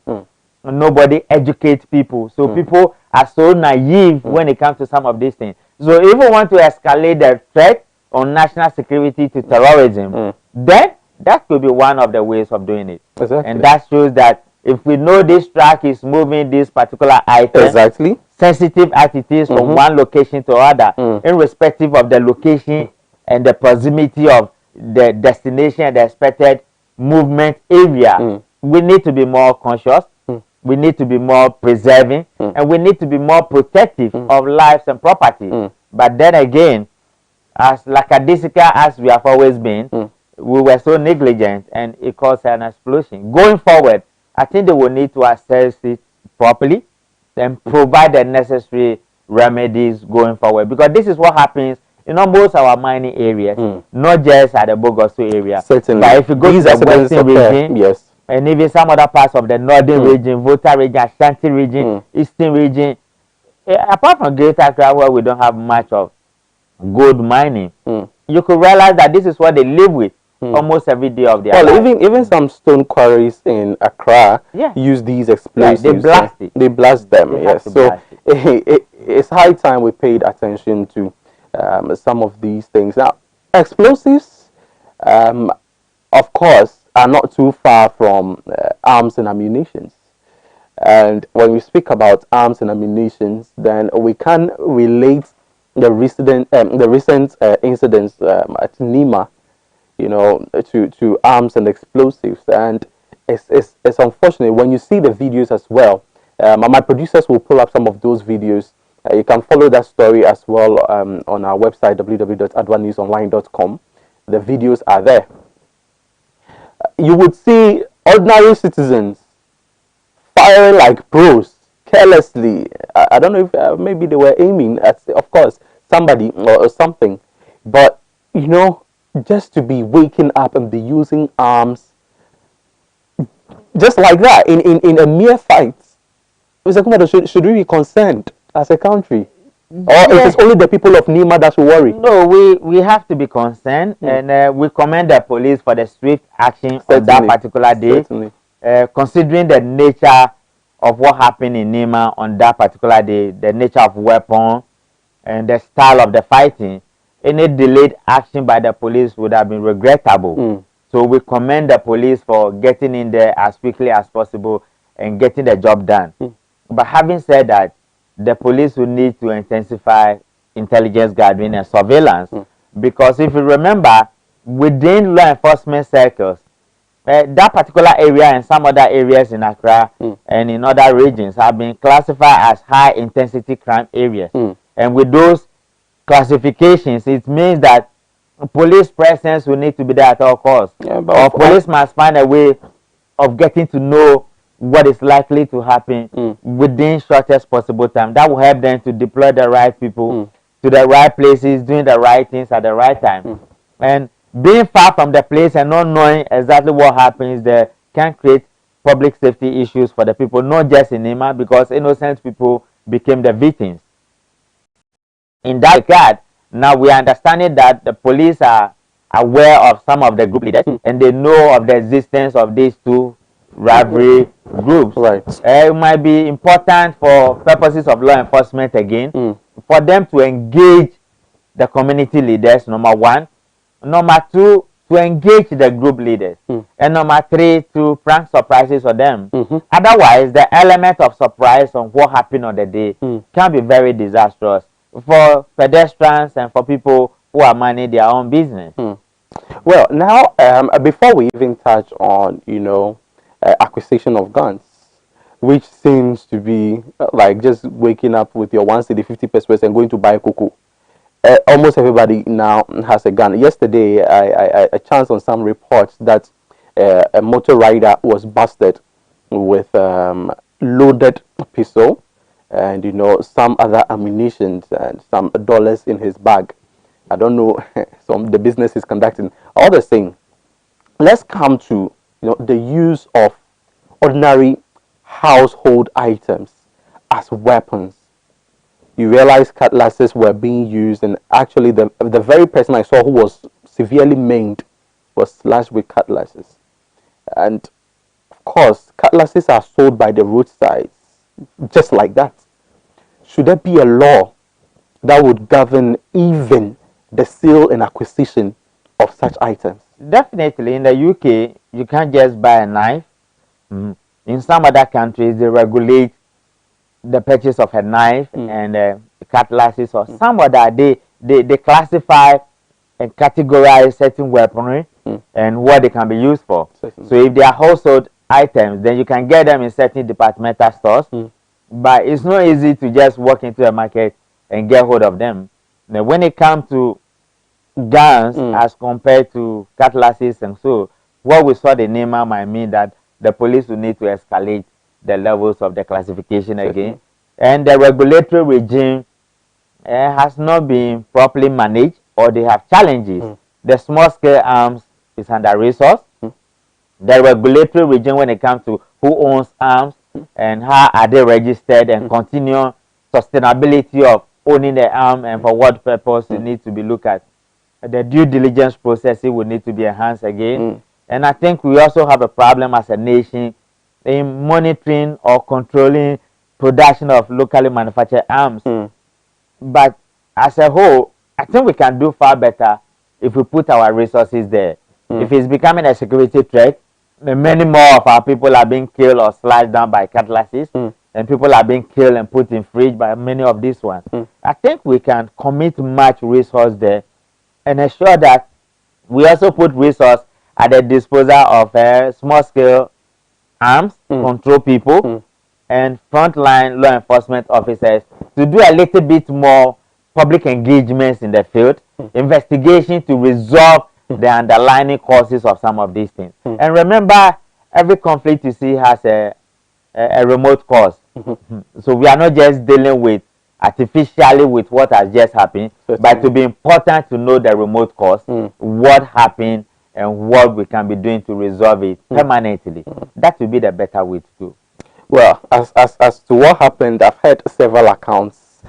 nobody educates people. So people are so naive when it comes to some of these things. So if we want to escalate the threat on national security to terrorism, then that could be one of the ways of doing it. Exactly. And that shows that if we know this truck is moving this particular item, exactly, sensitive attitudes from one location to other, irrespective of the location and the proximity of the destination and the expected movement area, we need to be more conscious, we need to be more preserving, and we need to be more protective of lives and property. But then again, as lackadaisical as we have always been, we were so negligent and it caused an explosion. Going forward, I think they will need to assess it properly and provide the necessary remedies going forward. Because this is what happens in almost our mining areas, not just at the Bogoso area. Certainly. But if you go to the western region, yes, and even some other parts of the northern region, Volta region, Ashanti region, eastern region, apart from Greater Accra where we don't have much of gold mining, you could realize that this is what they live with almost every day of their life. Well, even some stone quarries in Accra use these explosives. They blast it. They blast them, yes. So it's high time we paid attention to some of these things. Now, explosives, of course, are not too far from arms and ammunition. And when we speak about arms and ammunition, then we can relate the recent incidents at Nima, to arms and explosives. And it's unfortunate when you see the videos as well. My producers will pull up some of those videos. You can follow that story as well on our website, www.adwanewsonline.com. The videos are there. You would see ordinary citizens firing like pros, carelessly. I don't know if maybe they were aiming at, of course, somebody or something. But, just to be waking up and be using arms just like that in a mere fight, Mr. Comado, should we be concerned as a country? Or it is only the people of Nima that should worry? No, we have to be concerned, and we commend the police for the swift action on that particular day. Considering the nature of what happened in Nima on that particular day, the nature of weapon and the style of the fighting, any delayed action by the police would have been regrettable. So we commend the police for getting in there as quickly as possible and getting the job done. But having said that, the police will need to intensify intelligence gathering and surveillance, because if you remember, within law enforcement circles, that particular area and some other areas in Accra and in other regions have been classified as high intensity crime areas. And with those classifications, it means that police presence will need to be there at all costs. Or police must find a way of getting to know what is likely to happen within shortest possible time. That will help them to deploy the right people to the right places, doing the right things at the right time. And being far from the place and not knowing exactly what happens there can create public safety issues for the people, not just in Nima, because innocent people became the victims. In that regard, now we are understanding that the police are aware of some of the group leaders and they know of the existence of these two rivalry groups. It might be important for purposes of law enforcement again for them to engage the community leaders, number one. Number two, to engage the group leaders. And number three, to prank surprises for them. Otherwise, the element of surprise on what happened on the day can be very disastrous for pedestrians and for people who are minding their own business. Well, now, before we even touch on, acquisition of guns, which seems to be like just waking up with your 1 cedi 50 pesos and going to buy cocoa. Almost everybody now has a gun. Yesterday, I chanced on some reports that a motor rider was busted with loaded pistol and some other ammunition and some dollars in his bag. I don't know the business is conducting. All the same, let's come to the use of ordinary household items as weapons. You realize cutlasses were being used, and actually the very person I saw who was severely maimed was slashed with cutlasses. And of course, cutlasses are sold by the roadsides, just like that. Should there be a law that would govern even the sale and acquisition of such items? Definitely. In the UK, you can't just buy a knife. In some other countries, they regulate the purchase of a knife and cutlasses or some other. They classify and categorize certain weaponry and what they can be used for. So if they are household items, then you can get them in certain departmental stores. But it's not easy to just walk into a market and get hold of them. Now, when it comes to guns as compared to cutlasses and so, what we saw the Nima might mean that the police will need to escalate the levels of the classification again. And the regulatory regime has not been properly managed, or they have challenges. The small-scale arms is under-resourced. The regulatory regime when it comes to who owns arms and how are they registered and continue sustainability of owning the arm and for what purpose it needs to be looked at. The due diligence processing will need to be enhanced again. And I think we also have a problem as a nation in monitoring or controlling production of locally manufactured arms. But as a whole, I think we can do far better if we put our resources there. If it's becoming a security threat, many more of our people are being killed or slashed down by cutlasses, and people are being killed and put in fridge by many of these ones. I think we can commit much resource there and ensure that we also put resource at the disposal of small-scale arms, control people, and frontline law enforcement officers to do a little bit more public engagements in the field, investigation to resolve the underlying causes of some of these things. And remember, every conflict you see has a remote cause. So we are not just dealing with artificially with what has just happened, but to be important to know the remote cause, what happened, and what we can be doing to resolve it permanently. That will be the better way to do. Well, as to what happened, I've heard several accounts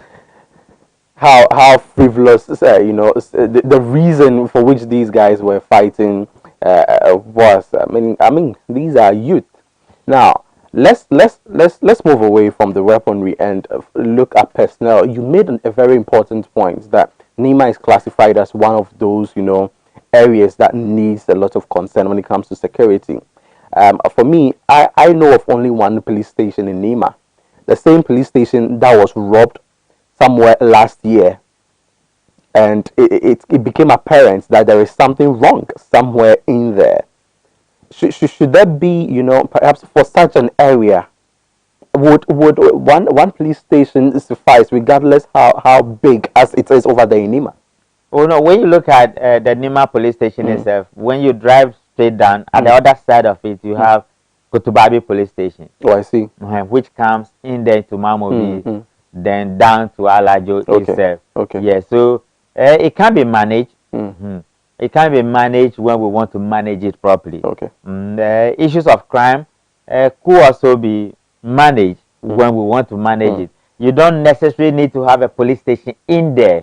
how frivolous, the reason for which these guys were fighting was. I mean, these are youth. Now, let's move away from the weaponry and look at personnel. You made a very important point that Nima is classified as one of those, areas that needs a lot of concern when it comes to security. For me, I know of only one police station in Nima, the same police station that was robbed somewhere last year, and it became apparent that there is something wrong somewhere in there. Should that be, perhaps for such an area, would one police station suffice, regardless how big as it is over there in Nima? Oh no, when you look at the Nima police station itself, when you drive straight down, at the other side of it, you have Kotubabi police station. Oh, I see. Which comes in there to Mamobi, then down to Alajo itself. Okay. Yeah, so it can be managed. It can be managed when we want to manage it properly. Okay. The issues of crime could also be managed when we want to manage it. You don't necessarily need to have a police station in there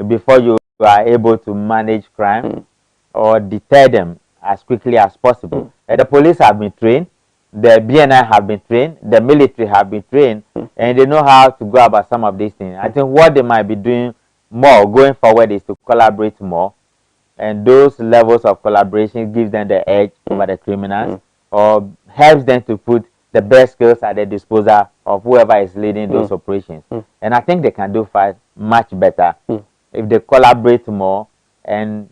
before you are able to manage crime or deter them as quickly as possible. The police have been trained, the BNI have been trained, the military have been trained, and they know how to go about some of these things. I think what they might be doing more going forward is to collaborate more, and those levels of collaboration give them the edge over the criminals, or helps them to put the best skills at the disposal of whoever is leading those operations. And I think they can do much better if they collaborate more, and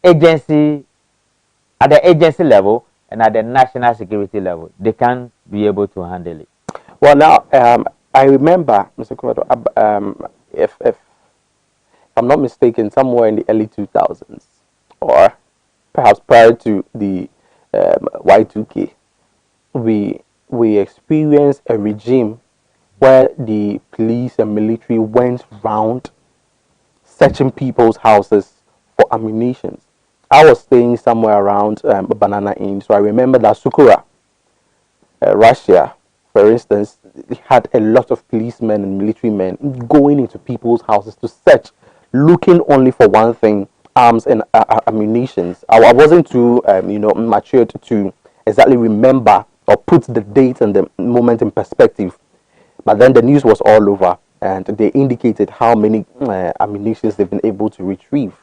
at the agency level and at the national security level, they can be able to handle it. Well, now, I remember, Mr. Comado, if I'm not mistaken, somewhere in the early 2000s, or perhaps prior to the Y2K, we experienced a regime where the police and military went round searching people's houses for ammunition. I was staying somewhere around Banana Inn, so I remember that Sukura, Russia, for instance, had a lot of policemen and military men going into people's houses to search, looking only for one thing: arms and ammunition. I wasn't too, matured to exactly remember or put the date and the moment in perspective, but then the news was all over, and they indicated how many ammunitions they've been able to retrieve.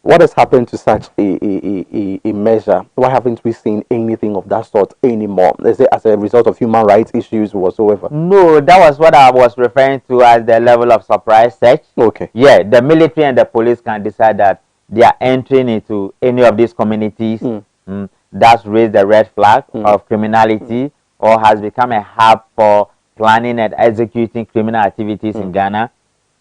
What has happened to such a measure? Why haven't we seen anything of that sort anymore? Is it as a result of human rights issues whatsoever? No, that was what I was referring to as the level of surprise search. Okay. Yeah, the military and the police can decide that they are entering into any of these communities that's raised the red flag of criminality or has become a hub for planning and executing criminal activities in Ghana.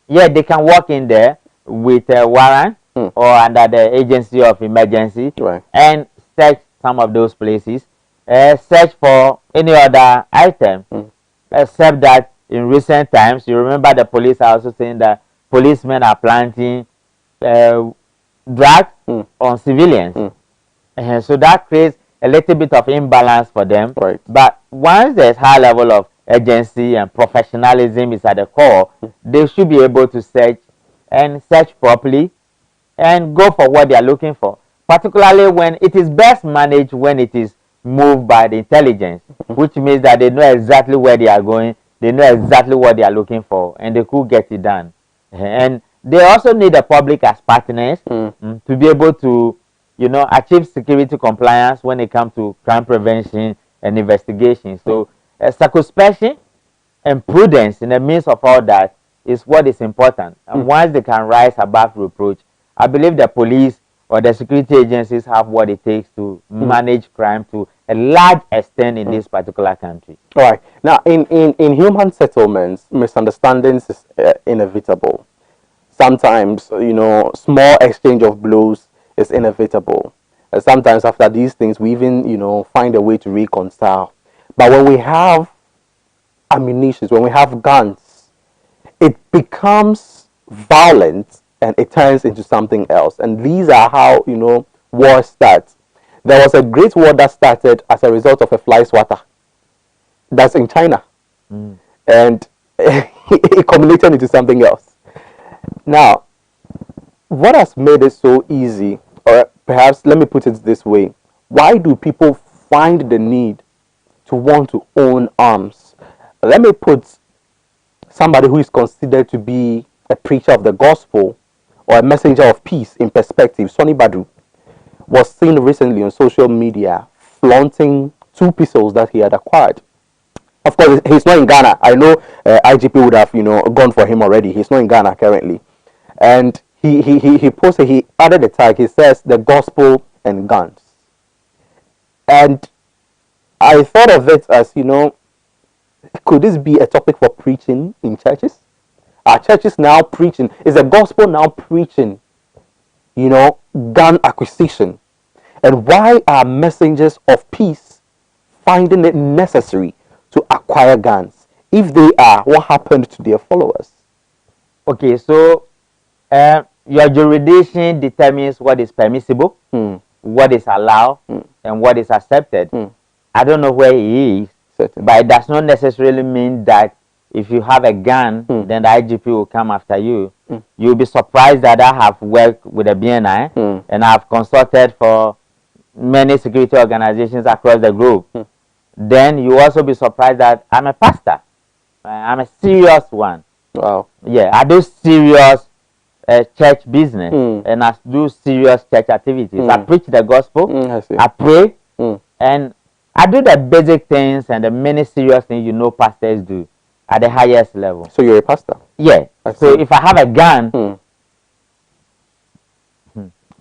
Yeah, they can walk in there with a warrant or under the agency of emergency and search some of those places, search for any other item, except that in recent times, you remember the police are also saying that policemen are planting drugs on civilians. So that creates a little bit of imbalance for them. But once there's high level of agency and professionalism is at the core, they should be able to search properly and go for what they are looking for, particularly when it is best managed when it is moved by the intelligence, which means that they know exactly where they are going, they know exactly what they are looking for, and they could get it done. And they also need the public as partners to be able to, achieve security compliance when it comes to crime prevention and investigation. So circumspection and prudence in the midst of all that is what is important. And once they can rise above reproach, I believe the police or the security agencies have what it takes to manage crime to a large extent in this particular country. All right. Now, in human settlements, misunderstandings is inevitable. Sometimes, small exchange of blows is inevitable. Sometimes after these things, we even, find a way to reconcile. But when we have ammunition, when we have guns, it becomes violent and it turns into something else. And these are how, war starts. There was a great war that started as a result of a fly swatter. that's in China. And it culminated into something else. Now, what has made it so easy, or perhaps let me put it this way, why do people find the need to want to own arms? Let me put somebody who is considered to be a preacher of the gospel or a messenger of peace in perspective. Sonny Badu was seen recently on social media flaunting 2 pistols that he had acquired. Of course, he's not in Ghana. I know IGP would have, gone for him already. He's not in Ghana currently. And he posted, he added a tag. He says, the gospel and guns. And I thought of it as, could this be a topic for preaching in churches? Are churches now preaching? Is the gospel now preaching, gun acquisition? And why are messengers of peace finding it necessary to acquire guns? If they are, what happened to their followers? Okay, so your jurisdiction determines what is permissible, what is allowed, and what is accepted. I don't know where he is, but it does not necessarily mean that if you have a gun, then the IGP will come after you. You'll be surprised that I have worked with the BNI and I've consulted for many security organizations across the globe. Then you also be surprised that I'm a pastor. I'm a serious one. Wow. Yeah, I do serious church business and I do serious church activities. I preach the gospel, I pray, and I do the basic things and the many serious things pastors do at the highest level. So you're a pastor? Yeah. So if I have a gun...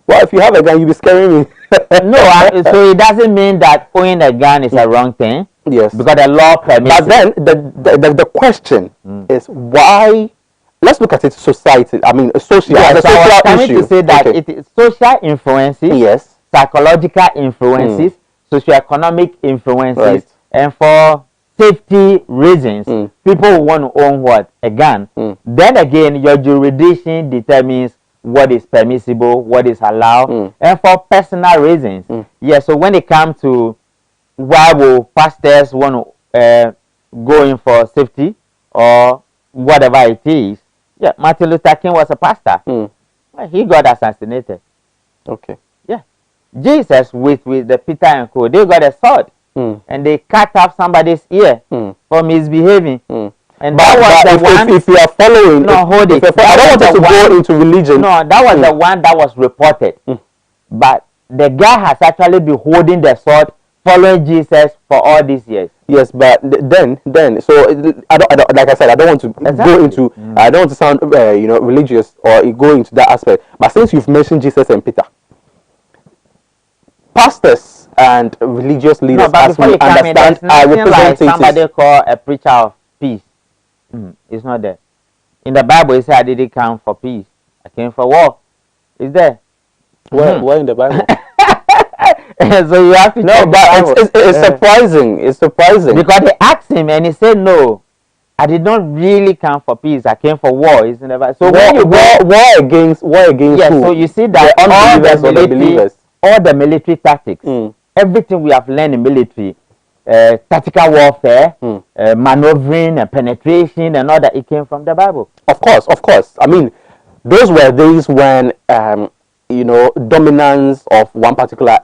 Well, if you have a gun, you'll be scaring me. No, so it doesn't mean that owning a gun is a wrong thing. Yes. Because the law permits. But then the question is why? Let's look at it society. I mean, social. Yeah, so I was coming to say that it is social influences. Yes. Psychological influences, socioeconomic influences, and for safety reasons, people want to own what? A gun. Then again, your jurisdiction determines what is permissible, what is allowed, and for personal reasons. Yeah, so when it comes to why will pastors want to go in for safety or whatever it is, yeah, Martin Luther King was a pastor. He got assassinated. Okay. Yeah. Jesus with the Peter and Co, they got a sword and they cut off somebody's ear for misbehaving. And but, that was the one. If you are following, no, hold it. I don't want us to go into religion. No, that was the one that was reported. But the guy has actually been holding the sword, following Jesus for all these years. Yes, but then, so I don't, like I said, I don't want to go into, I don't want to sound, religious or go into that aspect. But since you've mentioned Jesus and Peter, pastors and religious leaders, as we understand, are representatives. Like somebody called a preacher of peace. It's not there. In the Bible, it said I didn't come for peace. I came for war. It's there. Where in the Bible? So you have to. No, but it's surprising. It's surprising because they asked him and he said, "No, I did not really come for peace. I came for war." Isn't it? So war against yeah, who? So you see that all the military tactics, everything we have learned in military. Tactical warfare, maneuvering and penetration and all that, it came from the Bible. Of course. I mean, those were days when, dominance of one particular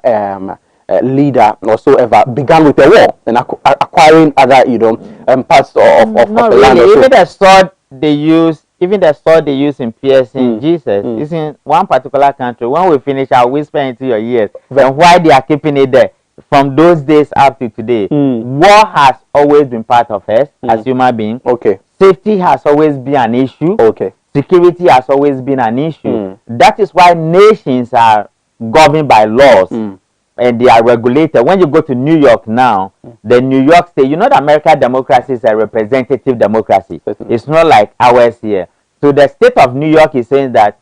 leader or so ever began with a war and acquiring other, parts of the land. Even the sword they use, in piercing Jesus is in one particular country. When we finish, I'll whisper into your ears. And why they are keeping it there? From those days up to today, war has always been part of us as human beings. Okay. Safety has always been an issue. Okay. Security has always been an issue. That is why nations are governed by laws and they are regulated. When you go to New York now, the New York State, the American democracy is a representative democracy. It's not like ours here. So the state of New York is saying that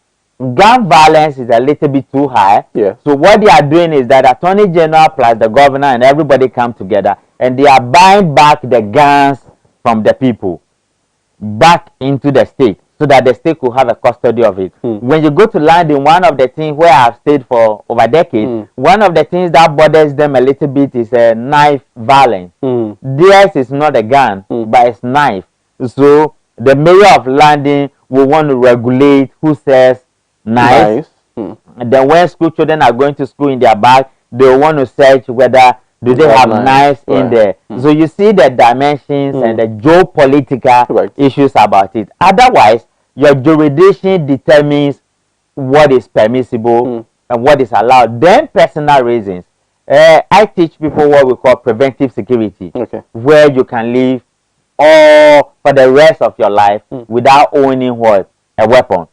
gun violence is a little bit too high. Yeah. So what they are doing is that Attorney General plus the governor and everybody come together and they are buying back the guns from the people back into the state so that the state could have a custody of it. When you go to London, one of the things where I've stayed for over decades, one of the things that bothers them a little bit is knife violence. theirs is not a gun, but it's knife. So the mayor of London will want to regulate who sells knives. And then when school children are going to school in their bag, they will want to search whether do they have knives in there. So you see the dimensions and the geopolitical issues about it. Otherwise, your jurisdiction determines what is permissible and what is allowed. Then personal reasons. I teach people what we call preventive security, where you can live all for the rest of your life without owning what? A weapon.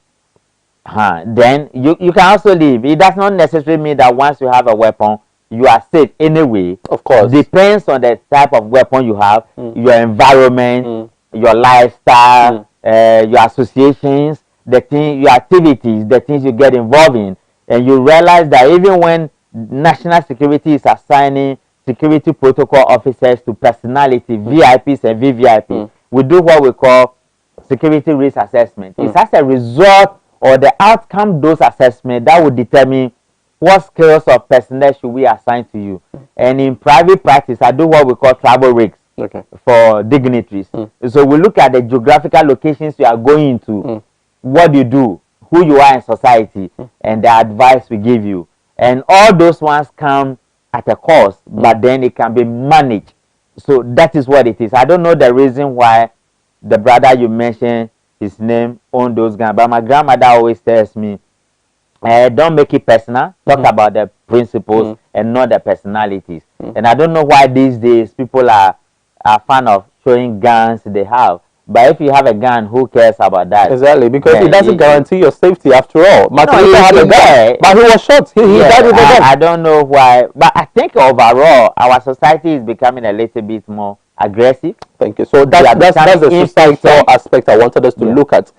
Then you can also live. It does not necessarily mean that once you have a weapon, you are safe anyway. Of course. Depends on the type of weapon you have, your environment, your lifestyle, your associations, your activities, the things you get involved in. And you realize that even when national security is assigning security protocol officers to personality, VIPs and VVIP, we do what we call security risk assessment. It's as a result or the outcome those assessment that will determine what skills of personnel should we assign to you. And in private practice, I do what we call travel risks for dignitaries. So we look at the geographical locations you are going to, what you do, who you are in society, and the advice we give you. And all those ones come at a cost, but then it can be managed. So that is what it is. I don't know the reason why the brother you mentioned, his name, owned those guns, but my grandmother always tells me, don't make it personal. Talk about the principles and not the personalities. And I don't know why these days people are fan of showing guns they have. But if you have a gun, who cares about that? Exactly, because it doesn't guarantee your safety after all. Martin Luther had a gun, but he was shot. He died with a gun. I don't know why, but I think overall our society is becoming a little bit more aggressive. Thank you. So that's the societal aspect I wanted us to look at.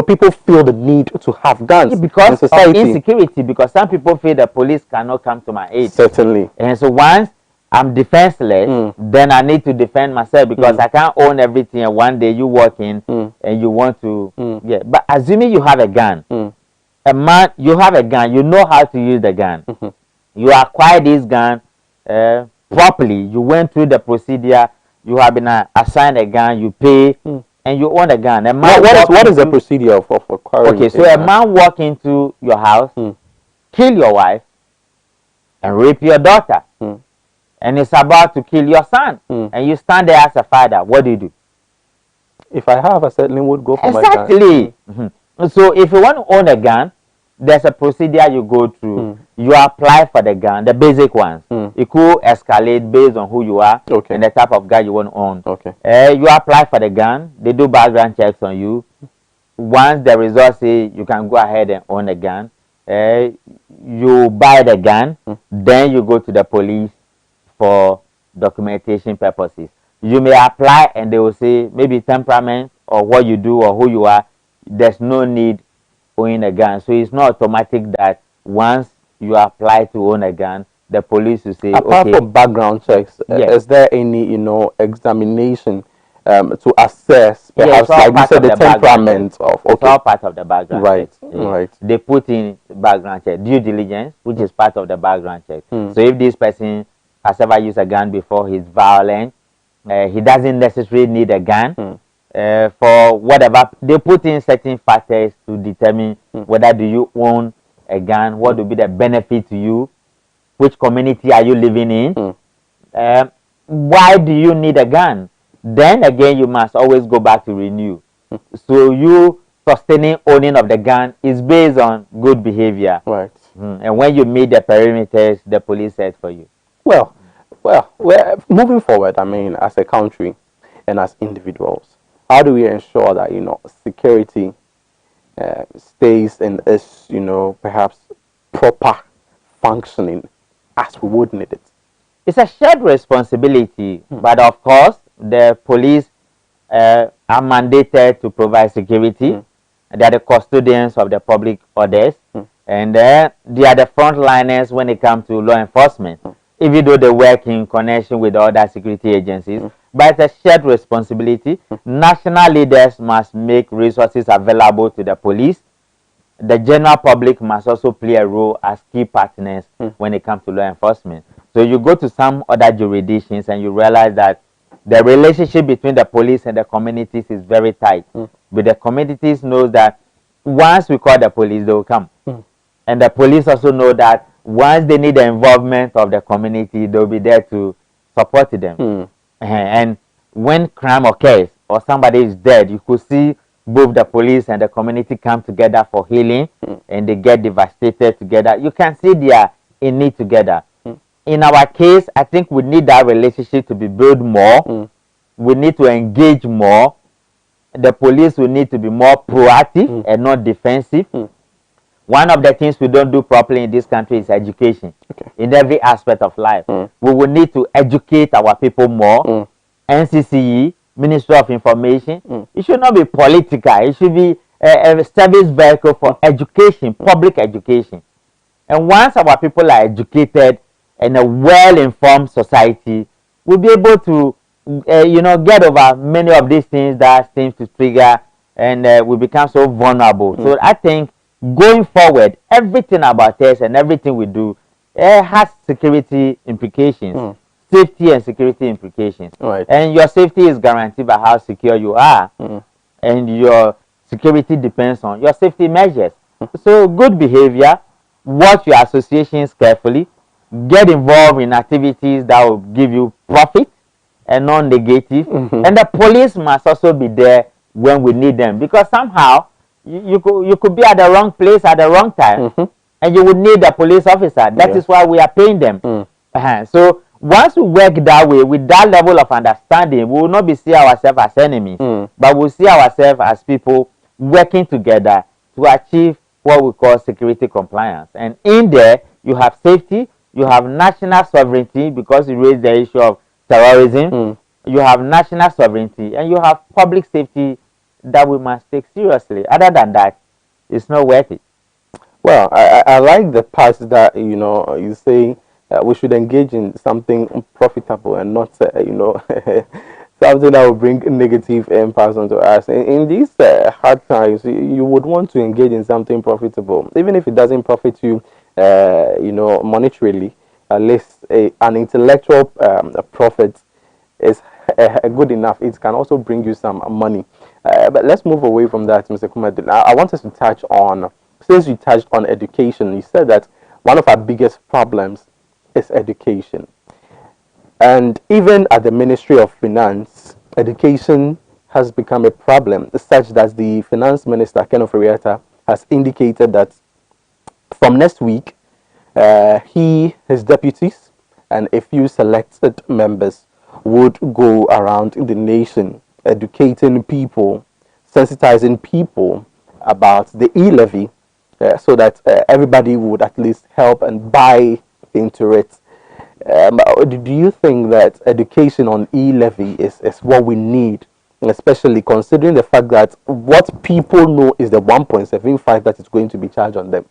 People feel the need to have guns because in society. Of insecurity, because some people feel the police cannot come to my aid. Certainly. And so once I'm defenseless, then I need to defend myself because I can't own everything. And one day you walk in and you want to, But assuming you have a gun, a man, you have a gun, you know how to use the gun. You acquire this gun properly. You went through the procedure. You have been assigned a gun. You pay. And you own a gun. A man what is the procedure of acquiring? Okay, so a man walk into your house, kill your wife, and rape your daughter, and is about to kill your son, and you stand there as a father. What do you do? If I have, I certainly would go for my gun. Exactly. So if you want to own a gun, there's a procedure you go through. You apply for the gun, the basic ones. It could escalate based on who you are and the type of gun you want to own. You apply for the gun. They do background checks on you. Once the results say you can go ahead and own the gun, you buy the gun. Then you go to the police for documentation purposes. You may apply and they will say maybe temperament or what you do or who you are. There's no need owning a gun. So it's not automatic that once you apply to own a gun, the police will say, apart from background checks, is there any, examination to assess, perhaps, like you said, the temperament of... It's all part of the background check. Right. They put in background check, due diligence, which is part of the background check. So if this person has ever used a gun before, he's violent, he doesn't necessarily need a gun. For whatever, they put in certain factors to determine whether do you own a gun, what will be the benefit to you, which community are you living in, why do you need a gun? Then again, you must always go back to renew. So you sustaining owning of the gun is based on good behavior. Right. And when you meet the perimeters, the police says for you. Well, we're moving forward, as a country and as individuals. How do we ensure that, security stays in this, perhaps proper functioning as we would need it? It's a shared responsibility, but of course, the police are mandated to provide security. They are the custodians of the public orders, and they are the frontliners when it comes to law enforcement, even though they work in connection with other security agencies. But it's a shared responsibility. National leaders must make resources available to the police. The general public must also play a role as key partners when it comes to law enforcement. So you go to some other jurisdictions and you realize that the relationship between the police and the communities is very tight. But the communities know that once we call the police, they will come. And the police also know that once they need the involvement of the community, they'll be there to support them. And when crime occurs or somebody is dead, you could see both the police and the community come together for healing, and they get devastated together. You can see they are in need together. In our case, I think we need that relationship to be built more. We need to engage more. The police will need to be more proactive and not defensive. One of the things we don't do properly in this country is education. In every aspect of life. We will need to educate our people more. NCCE, Ministry of Information. It should not be political. It should be a service vehicle for education, public education. And once our people are educated and a well-informed society, we'll be able to, get over many of these things that seem to trigger, and we become so vulnerable. So I think going forward, everything about us and everything we do has security implications, safety and security implications. And your safety is guaranteed by how secure you are, and your security depends on your safety measures. So good behavior, watch your associations carefully, get involved in activities that will give you profit and non-negative. And the police must also be there when we need them, because somehow you could be at the wrong place at the wrong time, and you would need a police officer. That is why we are paying them. So once we work that way, with that level of understanding, we will not be seeing ourselves as enemies, but we'll see ourselves as people working together to achieve what we call security compliance. And in there, you have safety, you have national sovereignty, because you raise the issue of terrorism, you have national sovereignty, and you have public safety that we must take seriously. Other than that, it's not worth it. Well, I like the part that, you say we should engage in something profitable and not, something that will bring negative impacts onto us. In these hard times, you would want to engage in something profitable, even if it doesn't profit you, monetarily. At least an intellectual profit is good enough. It can also bring you some money. But let's move away from that, Mr. Comado. I want us to touch on, since you touched on education, you said that one of our biggest problems is education. And even at the Ministry of Finance, education has become a problem, such that the Finance Minister, Ken Ofori-Atta, has indicated that from next week, he, his deputies, and a few selected members would go around the nation educating people, sensitizing people about the e-levy, so that everybody would at least help and buy into it. Do you think that education on e-levy is what we need, especially considering the fact that what people know is the 1.75 that is going to be charged on them?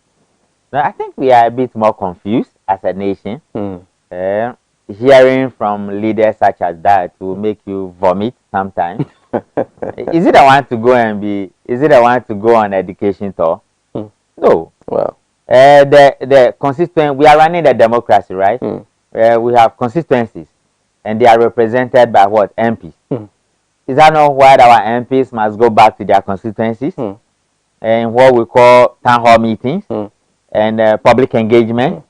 I think we are a bit more confused as a nation. Hearing from leaders such as that will make you vomit sometimes. Is it I want to go and be? Is it I want to go on education tour? No. Well, the consistent. We are running a democracy, right? We have constituencies, and they are represented by what? MPs. Is that not why our MPs must go back to their constituencies and what we call town hall meetings and public engagement?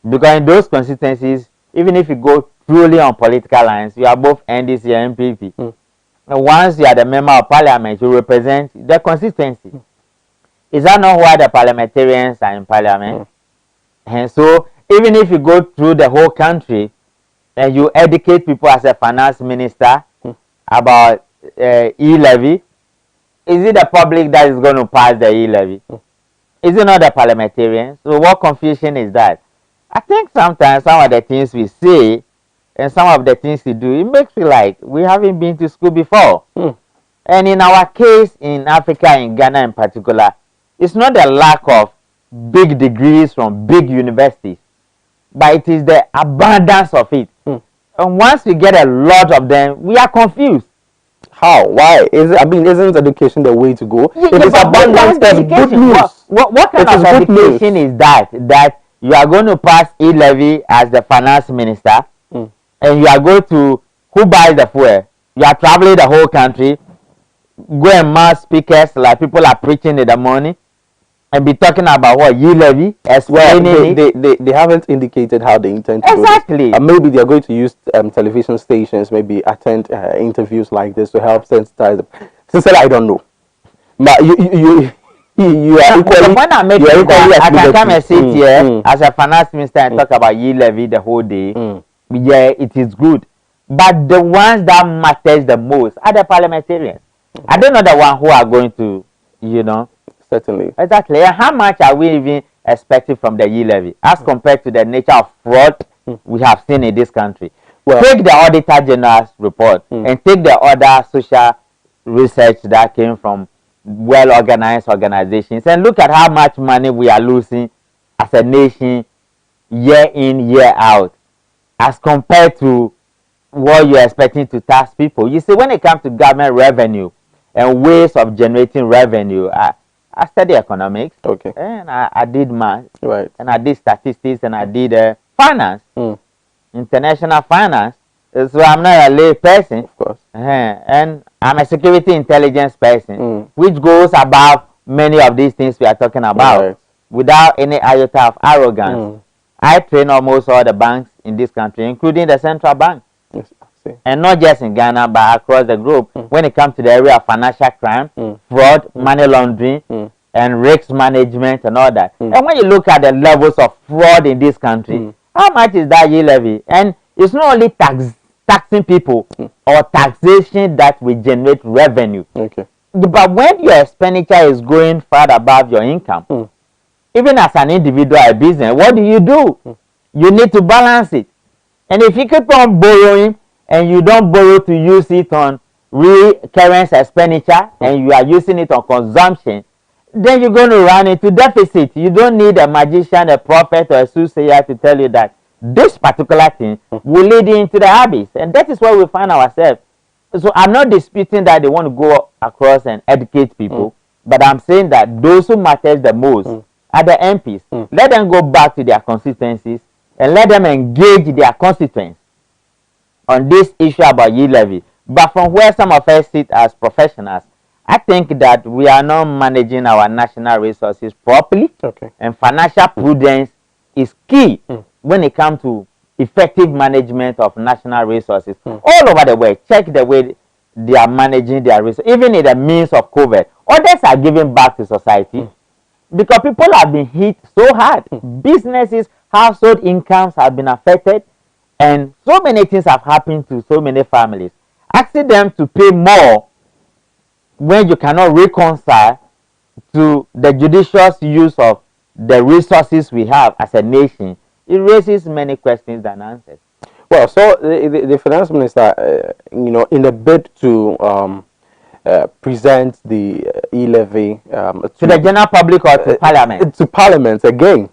Because in those constituencies, even if you go truly on political lines, you are both NDC and MPP. And once you are the member of parliament, you represent the constituency. Is that not why the parliamentarians are in parliament? And so, even if you go through the whole country and you educate people as a finance minister about e-levy, is it the public that is going to pass the e-levy? Is it not the parliamentarians? So what confusion is that? I think sometimes some of the things we say and some of the things we do, it makes me like we haven't been to school before. And in our case, in Africa, in Ghana in particular, it's not the lack of big degrees from big universities, but it is the abundance of it. And once we get a lot of them, we are confused. How? Why? Isn't education the way to go? It is abundance. That's good news. What kind of education is that? That you are going to pass e-levy as the finance minister, and you are going to, who buys the fuel? You are traveling the whole country, go and mass speakers like people are preaching in the morning, and be talking about what e-levy, explaining they haven't indicated how they intend to exactly. do this. Maybe they are going to use television stations, maybe attend interviews like this to help sensitize them. Sincerely, I don't know. But you are equally. When I make I can come and sit here as a finance minister and talk about e-levy the whole day. Yeah, it is good. But the ones that matters the most are the parliamentarians. I don't know the one who are going to, you know. Certainly. Exactly. And how much are we even expecting from the e-levy as compared to the nature of fraud we have seen in this country? Well, take the Auditor General's report and take the other social research that came from well-organized organizations and look at how much money we are losing as a nation year in, year out as compared to what you're expecting to tax people. You see, when it comes to government revenue and ways of generating revenue, I study economics, okay, and I did math, right, and I did statistics, and I did finance, international finance. So I'm not a lay person, of course, and I'm a security intelligence person, which goes above many of these things we are talking about, without any iota of arrogance. I train almost all the banks in this country, including the central bank. Yes, and not just in Ghana, but across the globe, when it comes to the area of financial crime, fraud, money laundering, and risk management and all that. And when you look at the levels of fraud in this country, how much is that e-levy? And it's not only taxing people or taxation that will generate revenue. Okay. But when your expenditure is going far above your income, even as an individual or business, what do? You need to balance it. And if you keep on borrowing and you don't borrow to use it on recurrent expenditure and you are using it on consumption, then you're going to run into deficit. You don't need a magician, a prophet, or a soothsayer to tell you that this particular thing will lead you into the abyss. And that is where we find ourselves. So I'm not disputing that they want to go across and educate people, but I'm saying that those who matters the most are the MPs. Let them go back to their constituencies and let them engage their constituents on this issue about e-levy. But from where some of us sit as professionals, I think that we are not managing our national resources properly. Okay. And financial prudence is key when it comes to effective management of national resources all over the world. Check the way they are managing their resources, even in the means of COVID. Others are giving back to society because people have been hit so hard. Businesses, household incomes have been affected, and so many things have happened to so many families. Asking them to pay more when you cannot reconcile to the judicious use of the resources we have as a nation, it raises many questions than answers. Well, so the finance minister, in a bid to present the e-levy to the general public or to parliament? To parliament again.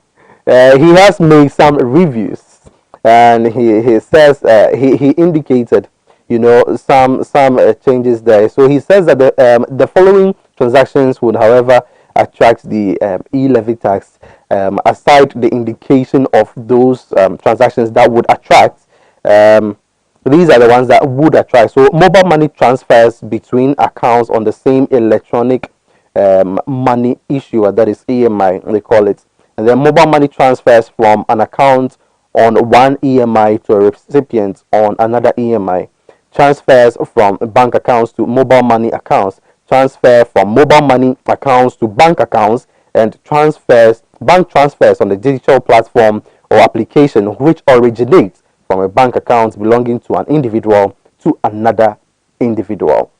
He has made some reviews, and he says he indicated some changes there. So he says that the following transactions would, however, attract the e-levy tax, aside the indication of those transactions that would attract. These are the ones that would attract. So mobile money transfers between accounts on the same electronic money issuer, that is EMI, they call it. And then mobile money transfers from an account on one EMI to a recipient on another EMI. Transfers from bank accounts to mobile money accounts. Transfer from mobile money accounts to bank accounts, and bank transfers on the digital platform or application which originates from a bank account belonging to an individual to another individual.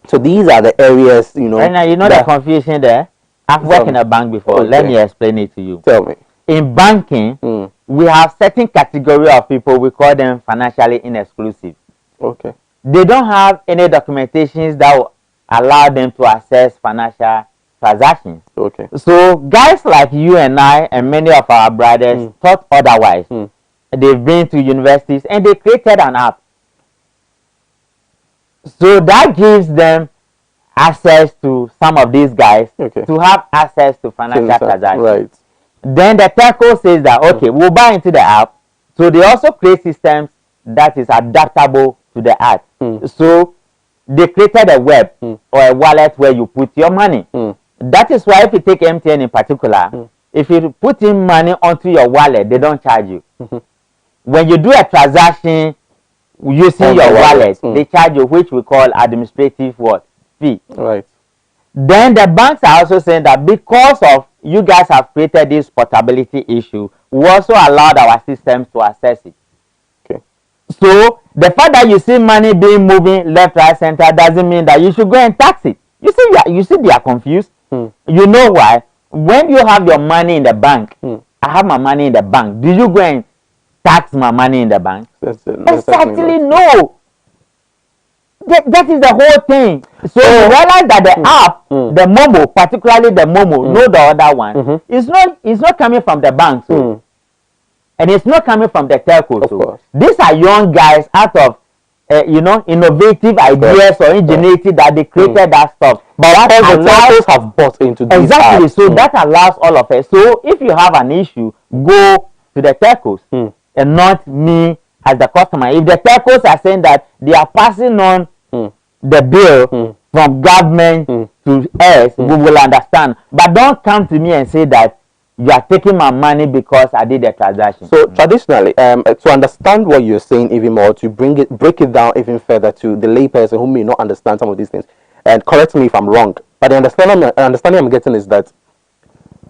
So these are the areas, Right now, the confusion there. I've worked in a bank before. Okay. Let me explain it to you. Tell me. In banking, we have certain category of people. We call them financially inexclusive. Okay. They don't have any documentations that will allow them to access financial transactions. Okay. So guys like you and I and many of our brothers thought otherwise. They've been to universities and they created an app. So that gives them access to some of these guys to have access to financial transactions. Right. Then the telco says that, okay, we'll buy into the app. So they also create systems that is adaptable to the app. So they created a web or a wallet where you put your money. That is why if you take MTN in particular, if you put in money onto your wallet, they don't charge you. When you do a transaction using your wallet, they charge you, which we call administrative fee. Right. Then the banks are also saying that because of you guys have created this portability issue, we also allowed our systems to access it. Okay. So the fact that you see money being moving left, right, center doesn't mean that you should go and tax it. You see, they are confused. You know why? When you have your money in the bank, I have my money in the bank. Do you go and tax my money in the bank? Exactly, no. That is the whole thing. So you realize that the app, the Momo, particularly the Momo, no the other one, it's not coming from the bank, and it's not coming from the telco. So these are young guys out of innovative ideas or ingenuity that they created that stuff. But all the telcos have bought into this. Exactly. So that allows all of us. So if you have an issue, go to the telcos and not me as the customer. If the telcos are saying that they are passing on the bill from government to us, we will understand. But don't come to me and say that you are taking my money because I did a transaction. So traditionally, to understand what you're saying even more, to break it down even further to the layperson who may not understand some of these things, and correct me if I'm wrong, but the understanding I'm getting is that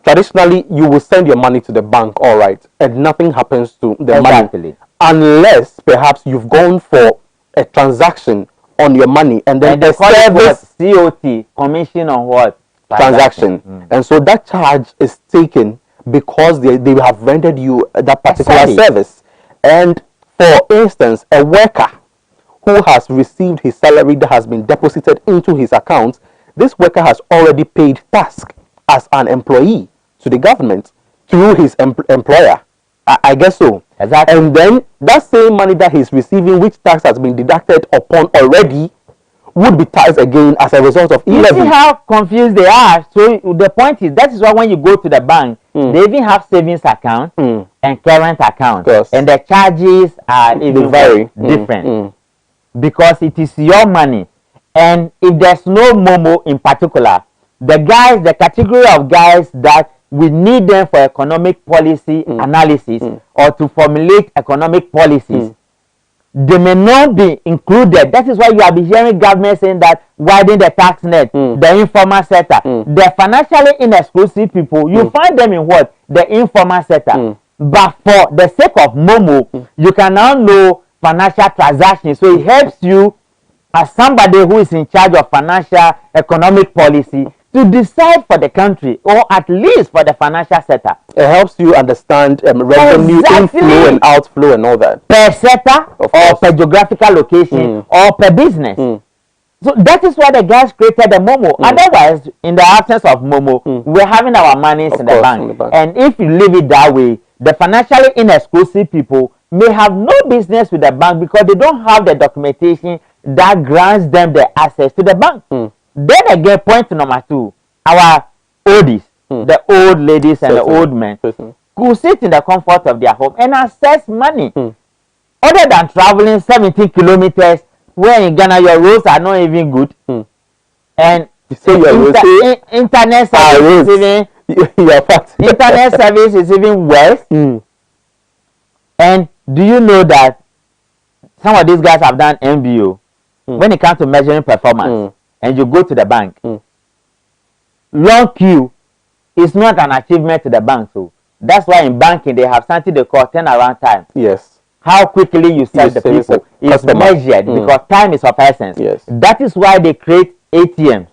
traditionally you will send your money to the bank, all right, and nothing happens to the money unless perhaps you've gone for a transaction on your money, and then the service COT, commission on what? Transaction. And so that charge is taken because they have rendered you that particular service. And for instance, a worker who has received his salary that has been deposited into his account, this worker has already paid tax as an employee to the government through his employer. I guess so. Exactly. And then that same money that he's receiving, which tax has been deducted upon already, would be taxed again as a result of e-levy. You see how confused they are. So the point is, that is why when you go to the bank, they even have savings account and current account, and the charges are even very different because it is your money. And if there's no Momo in particular, the category of guys that we need them for economic policy analysis or to formulate economic policies, they may not be included. That is why you have been hearing government saying that widen the tax net, the informal sector. The financially inexclusive people, you find them in what? The informal sector. But for the sake of Momo, you can now know financial transactions. So it helps you as somebody who is in charge of financial economic policy to decide for the country, or at least for the financial sector. It helps you understand revenue inflow and outflow and all that. Per sector, or per geographical location, or per business. So that is why the guys created the Momo. Otherwise, in the absence of Momo, we're having our monies in the bank. And if you leave it that way, the financially inexclusive people may have no business with the bank because they don't have the documentation that grants them the access to the bank. Then again, point number 2, our oldies, the old ladies and the old men, could sit in the comfort of their home and access money. Other than traveling 17 kilometers, where in Ghana your roads are not even good. And internet service is even internet service is even worse. And do you know that some of these guys have done MBO when it comes to measuring performance? And you go to the bank, long queue is not an achievement to the bank. So that's why in banking they have something they call turnaround time. Yes. How quickly you serve the people is measured because time is of essence. Yes. That is why they create ATMs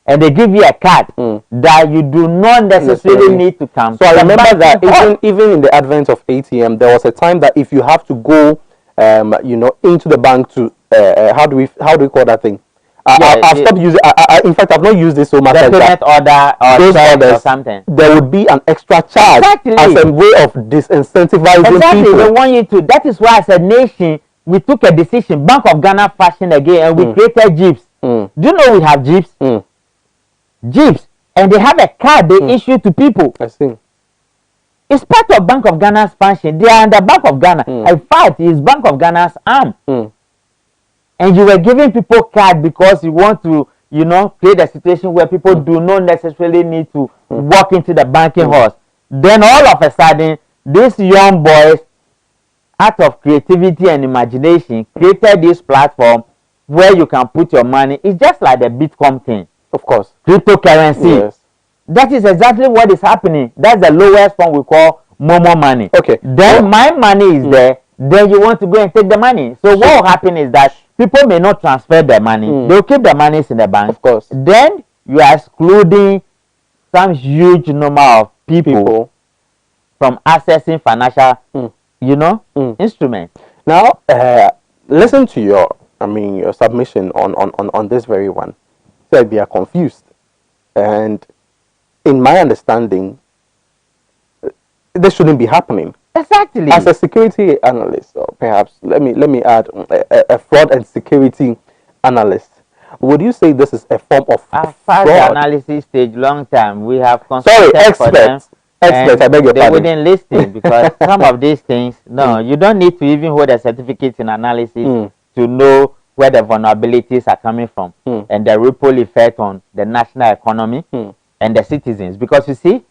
and they give you a card that you do not necessarily need to come. So I remember that even in the advent of ATM, there was a time that if you have to go, into the bank to how do we call that thing? I've stopped using. In fact, I've not used this so much. The payment order or something. There would be an extra charge as a way of disincentivizing people. They want you to. That is why, as a nation, we took a decision. Bank of Ghana fashion again, and we created Jeeps. Do you know we have Jeeps? Jeeps, and they have a card they issue to people. I see. It's part of Bank of Ghana's function. They are under Bank of Ghana. In fact, it's Bank of Ghana's arm. And you were giving people card because you want to, you know, create a situation where people do not necessarily need to walk into the banking halls. Then all of a sudden, these young boys, out of creativity and imagination, created this platform where you can put your money. It's just like the Bitcoin thing. Of course. Cryptocurrency. Yes. That is exactly what is happening. That's the lowest form we call Momo money. Okay. Then my money is there. Then you want to go and take the money. So what will happen is that people may not transfer their money. They'll keep the monies in the bank. Of course. Then you are excluding some huge number of people from accessing financial, you know, instruments. Now, listen to your submission on this very one. Said they are confused, and in my understanding, this shouldn't be happening. Exactly. As a security analyst, or perhaps let me add a fraud and security analyst, would you say this is a form of fraud? fraud? Analysis stage, long time. We have sorry, experts. Experts, I beg your pardon. They wouldn't listen because some of these things, you don't need to even hold a certificate in analysis to know where the vulnerabilities are coming from and the ripple effect on the national economy and the citizens. Because you see,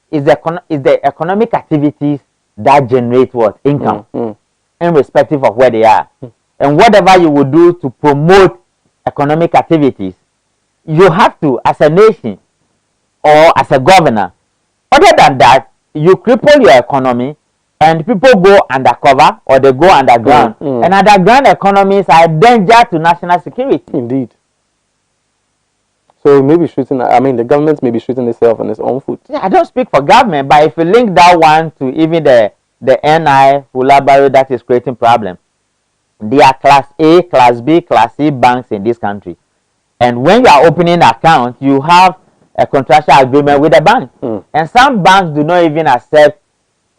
it's the economic activities that generate what? Income, irrespective of where they are. And whatever you will do to promote economic activities, you have to, as a nation or as a governor. Other than that, you cripple your economy and people go undercover or they go underground. And underground economies are a danger to national security. Indeed. So maybe shooting, I mean, the government may be shooting itself on its own foot. Yeah, I don't speak for government, but if you link that one to even the NI, Hulabaro, that is creating problem. They are class A, class B, class C banks in this country. And when you are opening an account, you have a contractual agreement with the bank. And some banks do not even accept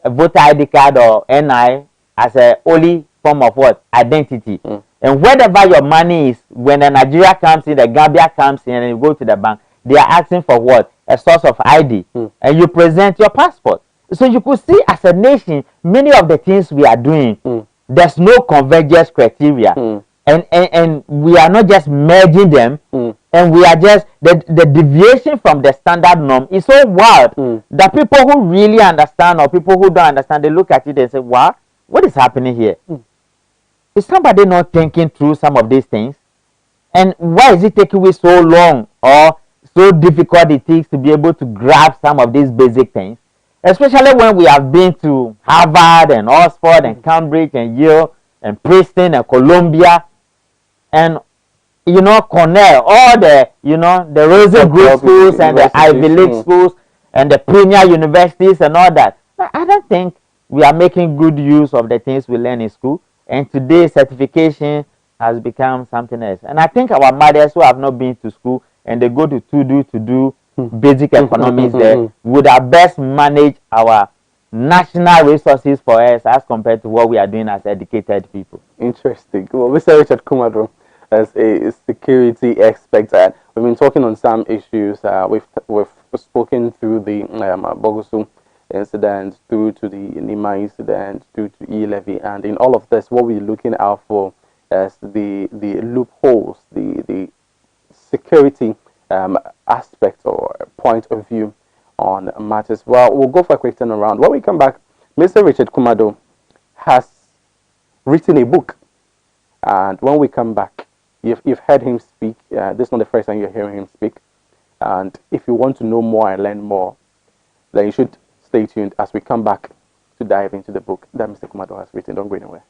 a voter ID card or NI as a only form of what? Identity. And wherever your money is, when the Nigeria comes in, the Gambia comes in, and you go to the bank, they are asking for what? A source of ID. And you present your passport. So you could see as a nation, many of the things we are doing, there's no convergence criteria. And we are not just merging them, and we are just, the deviation from the standard norm is so wild that people who really understand or people who don't understand, they look at it and say, wow, what is happening here? Is somebody not thinking through some of these things? And why is it taking me so long or so difficult it takes to be able to grab some of these basic things? Especially when we have been to Harvard and Oxford and Cambridge and Yale and Princeton and Columbia and, you know, Cornell, all the, you know, the Rosen Group schools and the Ivy League schools and the premier universities and all that. But I don't think we are making good use of the things we learn in school. And today, certification has become something else. And I think our mothers who have not been to school and they go to do basic economics there would have best manage our national resources for us as compared to what we are doing as educated people. Interesting. Well, Mr. Richard Comado, as a security expert, we've been talking on some issues. We've spoken through the Bogosu incident, through to the Nima incident, through to E-Levy, and in all of this, what we're looking out for is the loopholes, the security aspect or point of view on matters. Well, we'll go for a quick turnaround. When we come back, Mr. Richard Comado has written a book, and when we come back, you've heard him speak. This is not the first time you're hearing him speak, and if you want to know more and learn more, then you should stay tuned as we come back to dive into the book that Mr. Comado has written. Don't go anywhere.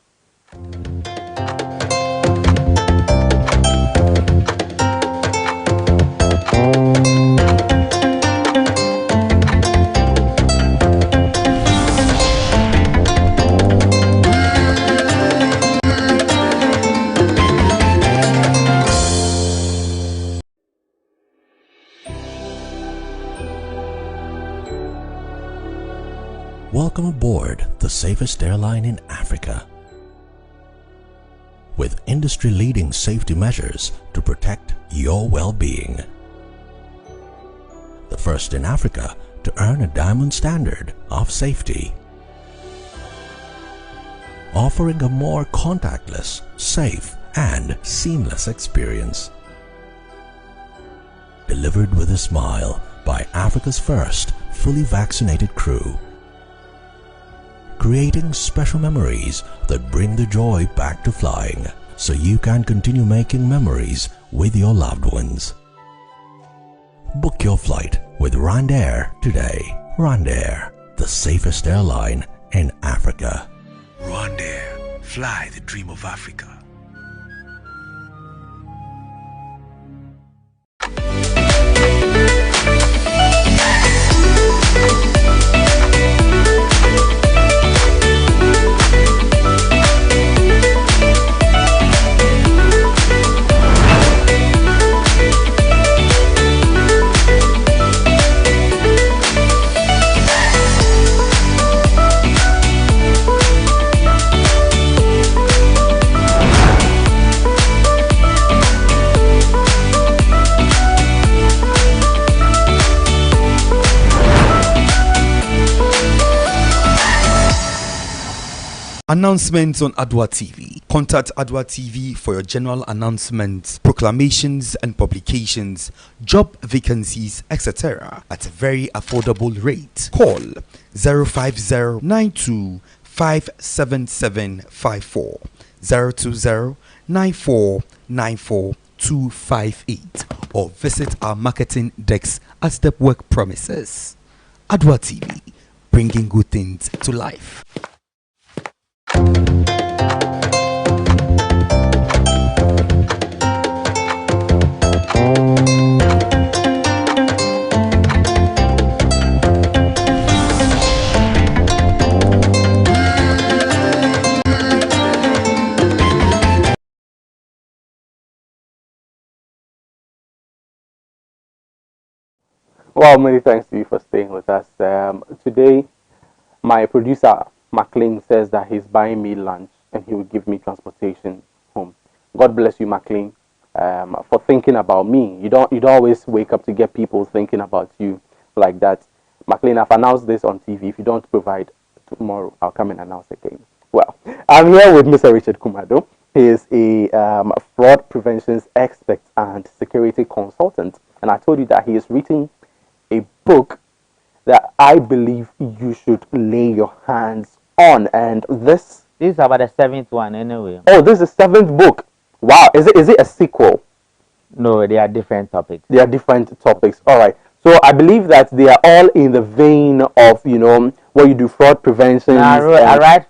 Welcome aboard the safest airline in Africa. With industry-leading safety measures to protect your well-being. The first in Africa to earn a diamond standard of safety. Offering a more contactless, safe, and seamless experience. Delivered with a smile by Africa's first fully vaccinated crew. Creating special memories that bring the joy back to flying, so you can continue making memories with your loved ones. Book your flight with RwandAir today. RwandAir, the safest airline in Africa. RwandAir, fly the dream of Africa. Announcements on Adwa TV. Contact Adwa TV for your general announcements, proclamations and publications, job vacancies, etc. at a very affordable rate. Call 05092577754, 02094942258, or visit our marketing desk at Stepwork premises. Adwa TV, bringing good things to life. Well, many thanks to you for staying with us. Today, my producer, McLean, says that he's buying me lunch and he will give me transportation home. God bless you, McLean, for thinking about me. You don't always wake up to get people thinking about you like that. McLean, I've announced this on TV. If you don't provide tomorrow, I'll come and announce again. Well, I'm here with Mr. Richard Comado. He is a fraud prevention expert and security consultant. And I told you that he is written a book that I believe you should lay your hands on. And this is about the 7th one anyway. Oh, this is the 7th book. Wow. Is it a sequel? No, they are different topics. They are different topics. All right. So I believe that they are all in the vein of, you know, what you do, fraud prevention. I write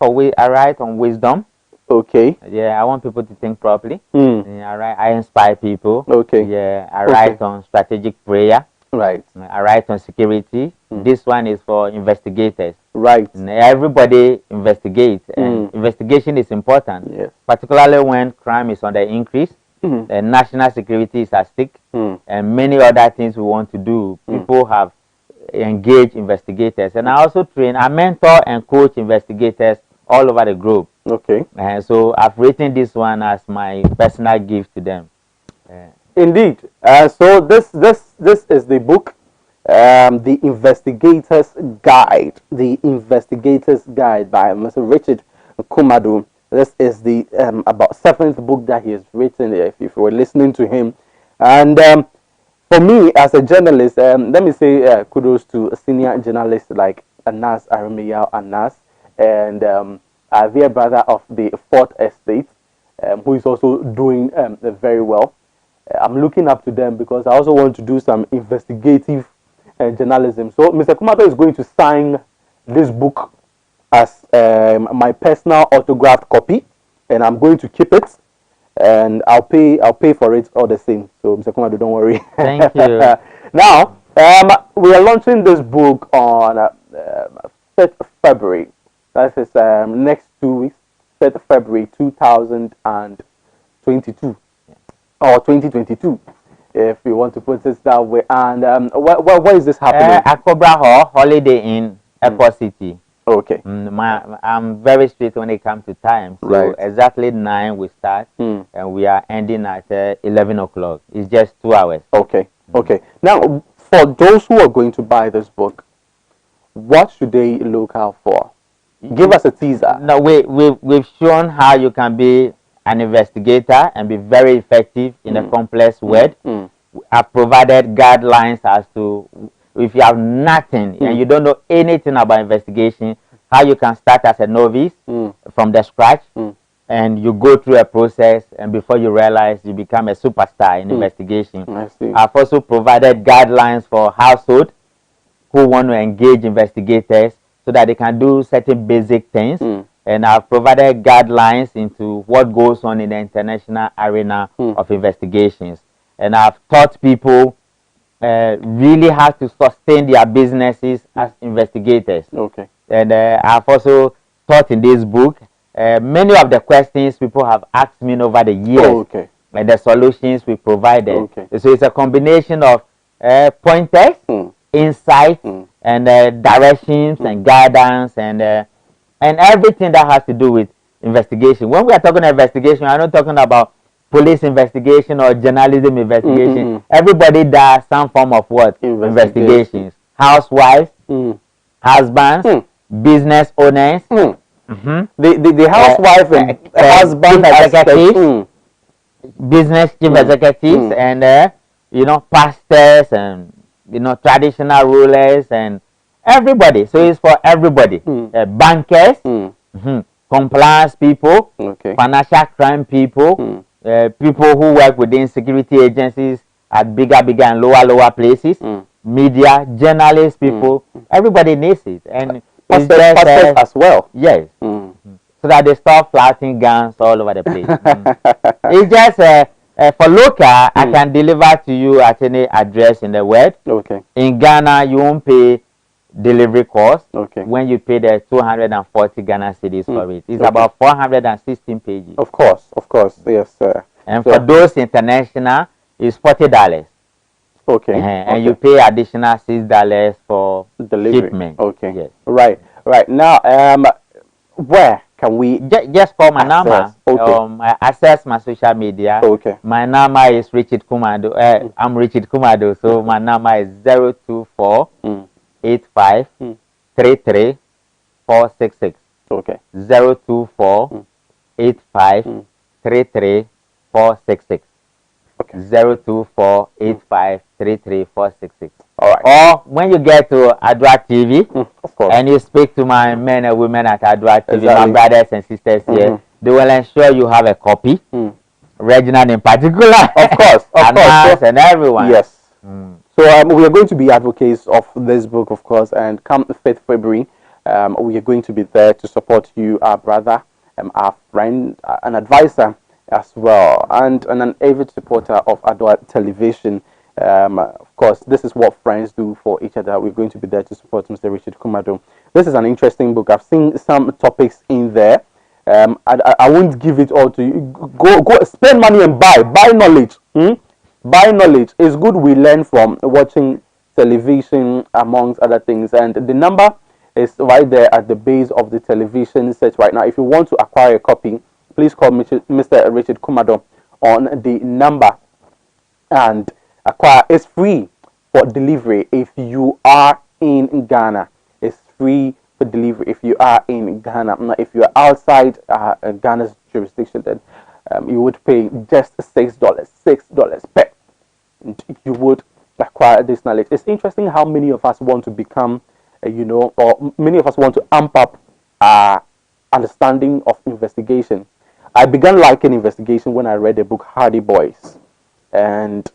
on wisdom. Okay. Yeah, I want people to think properly. Mm. I inspire people. Okay. Yeah, I write on strategic prayer. Right. I write on security. This one is for investigators. Right. Everybody investigates, and investigation is important. Yes. Particularly when crime is on the increase, and national security is at stake, and many other things we want to do. People have engaged investigators, and I also I mentor and coach investigators all over the globe. Okay. And so I've written this one as my personal gift to them. Indeed. So this is the book, The Investigator's Guide. The Investigator's Guide by Mr. Richard Comado. This is the about 7th book that he has written. If you were listening to him, and for me as a journalist, let me say kudos to senior journalists like Anas Arameyao Anas and our dear brother of the 4th Estate, who is also doing very well. I'm looking up to them because I also want to do some investigative journalism. So Mr. Comado is going to sign this book as my personal autographed copy, and I'm going to keep it, and I'll pay for it all the same. So Mr. Comado, don't worry. Thank you. Now we are launching this book on 3rd February. That is next 2 weeks, 3rd February 2022. Or 2022, if you want to put it that way. And where is this happening? Akobra Hall, Holiday Inn, Airport City. Okay. I'm very strict when it comes to time. So right. Exactly 9 we start, and we are ending at 11 o'clock. It's just 2 hours. Okay. Okay. Now, for those who are going to buy this book, what should they look out for? Give us a teaser. No, we've shown how you can be an investigator and be very effective in a complex word. I've provided guidelines as to if you have nothing and you don't know anything about investigation, how you can start as a novice from the scratch, and you go through a process, and before you realize, you become a superstar in investigation. I see. I've also provided guidelines for household who want to engage investigators so that they can do certain basic things. And I've provided guidelines into what goes on in the international arena of investigations. And I've taught people really how to sustain their businesses as investigators. Okay. And I've also taught in this book many of the questions people have asked me over the years, and the solutions we provided. So it's a combination of pointers, insights, and directions and guidance and everything that has to do with investigation. When we are talking investigation, I'm not talking about police investigation or journalism investigation. Everybody does some form of what? Investigations. Housewives, husbands, business owners, the housewife and husband executives, business chief executives, and you know, pastors and you know, traditional rulers and everybody. So it's for everybody. Bankers, compliance people, financial crime people, people who work within security agencies at bigger and lower places, media, journalists, people. Everybody needs it. And pastors as well. Yes. So that they stop flaunting guns all over the place. It's just for local, I can deliver to you at any address in the world. In Ghana, you won't pay delivery cost when you pay the 240 Ghana cedis for it. It's about 416 pages. Of course, yes, sir. And for those international, it's $40. And you pay additional $6 for delivery. Shipment. Yes. Right. Now, where can we just call my number? Access my social media. My number is Richard Comado. I'm Richard Comado, so my number is 024 85 33 466. 024 85 33 466. 024 85 33 466. All right. Or when you get to Adwa TV, and you speak to my men and women at Adwa TV, my brothers and sisters here, they will ensure you have a copy. Reginald in particular, of course, and everyone. Yes. So we are going to be advocates of this book, of course, and come 5th February, we are going to be there to support you, our brother, our friend, an advisor as well, and an avid supporter of Adwa Television. Of course, this is what friends do for each other. We're going to be there to support Mr. Richard Comado. This is an interesting book. I've seen some topics in there. I won't give it all to you. Go spend money and buy knowledge. Buy knowledge. It's good we learn from watching television, amongst other things. And the number is right there at the base of the television set right now. If you want to acquire a copy, please call Mr. Richard Comado on the number and acquire. It's free for delivery if you are in Ghana. It's free for delivery if you are in Ghana. Now, if you are outside Ghana's jurisdiction, then you would pay just $6 per. And you would acquire this knowledge. It's interesting how many of us want to become, or many of us want to amp up our understanding of investigation. I began liking investigation when I read the book Hardy Boys, and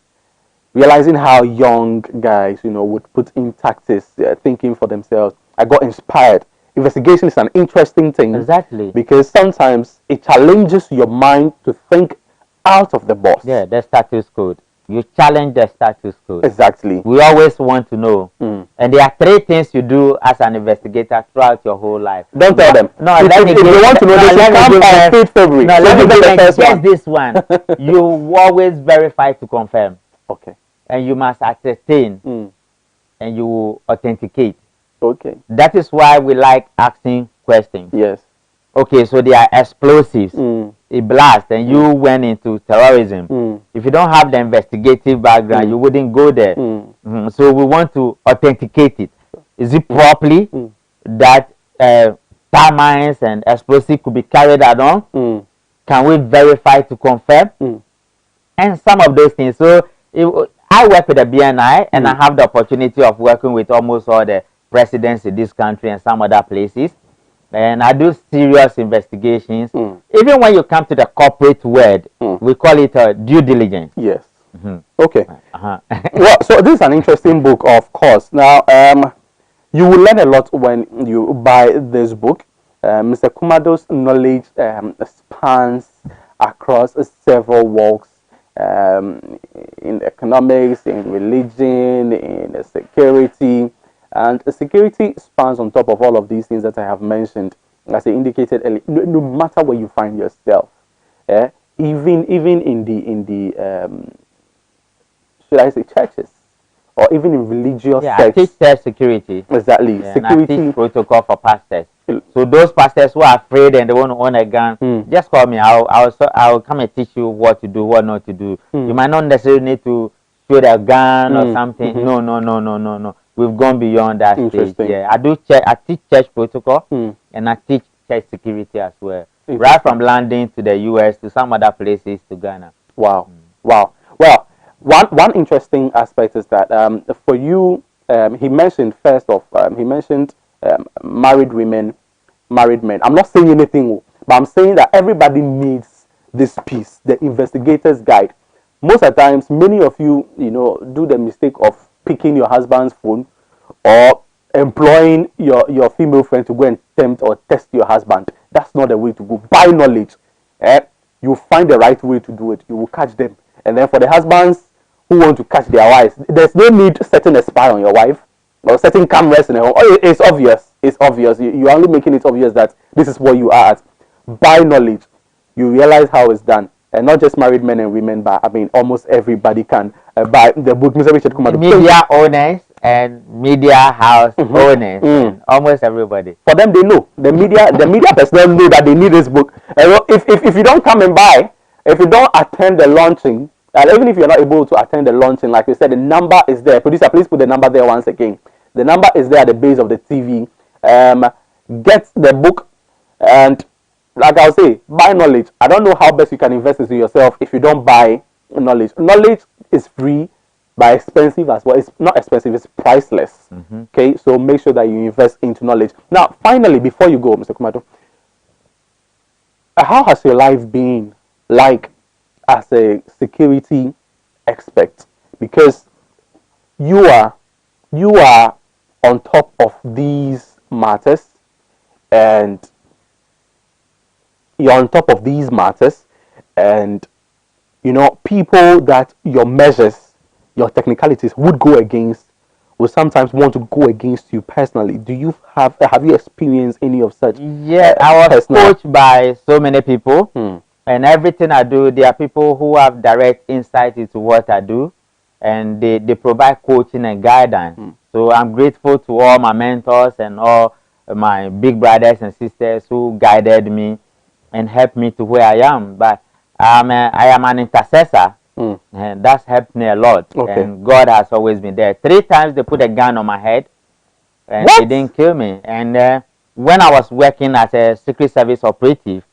realizing how young guys, would put in tactics, thinking for themselves. I got inspired. Investigation is an interesting thing. Exactly. Because sometimes it challenges your mind to think out of the box. Yeah, the status quo. You challenge the status quo. Exactly. We always want to know. And there are 3 things you do as an investigator throughout your whole life. Don't tell them. No, if you want to know, they should come on 5th February. No, let me the guess this one. You always verify to confirm. Okay. And you must ascertain. And you will authenticate. Okay. That is why we like asking questions. Yes. Okay, so they are explosives. A blast, and you went into terrorism. If you don't have the investigative background, you wouldn't go there. So we want to authenticate it. Is it properly that termites and explosives could be carried along? Can we verify to confirm? And some of those things. So I work with the BNI, and I have the opportunity of working with almost all the presidents in this country and some other places. And I do serious investigations. Even when you come to the corporate world, we call it due diligence. Yes. Okay. Well, so this is an interesting book, of course. Now, you will learn a lot when you buy this book. Mr. Comado's knowledge spans across several walks, in economics, in religion, in security. And security spans on top of all of these things that I have mentioned. As I indicated earlier, no matter where you find yourself, even in the should I say churches, or even in religious sects. I teach church security. Exactly. Yeah, security. and I teach protocol for pastors. So those pastors who are afraid and they want to own a gun, just call me. I'll come and teach you what to do, what not to do. You might not necessarily need to shoot a gun or something. No. We've gone beyond that stage. Yeah, I teach church protocol and I teach church security as well. Right from London to the US to some other places to Ghana. Wow. Wow. Well, one interesting aspect is that for you, he mentioned married women, married men. I'm not saying anything, but I'm saying that everybody needs this piece, the investigator's guide. Most of the times, many of you, do the mistake of picking your husband's phone or employing your female friend to go and tempt or test your husband. That's not the way to go. Buy knowledge. You find the right way to do it. You will catch them. And then for the husbands who want to catch their wives, there's no need setting a spy on your wife or setting cameras in her home. Oh, it's obvious. It's obvious. You're only making it obvious that this is what you are at. Buy knowledge. You realize how it's done. And not just married men and women, but I mean, almost everybody can buy the book. Mr. Richard Comado. Media owners and media house owners, and almost everybody. For them, they know. The media personnel know that they need this book. If you don't come and buy, if you don't attend the launching, and even if you're not able to attend the launching, like we said, the number is there. Producer, please put the number there once again. The number is there at the base of the TV. Get the book, and like I'll say, buy knowledge. I don't know how best you can invest into yourself if you don't buy knowledge. Knowledge is free, but expensive as well. It's not expensive, it's priceless. Okay, so make sure that you invest into knowledge. Now, finally, before you go, Mr. Comado, how has your life been like as a security expert? Because you are on top of these matters, and you're on top of these matters, and people that your measures, your technicalities would go against, will sometimes want to go against you personally. Have you experienced any of such? Yeah, I was coached by so many people, and everything I do, there are people who have direct insight into what I do, and they provide coaching and guidance. So I'm grateful to all my mentors and all my big brothers and sisters who guided me and helped me to where I am. But I am an intercessor, and that's helped me a lot. Okay. And God has always been there. 3 times they put a gun on my head, and they didn't kill me. And when I was working as a Secret Service operative,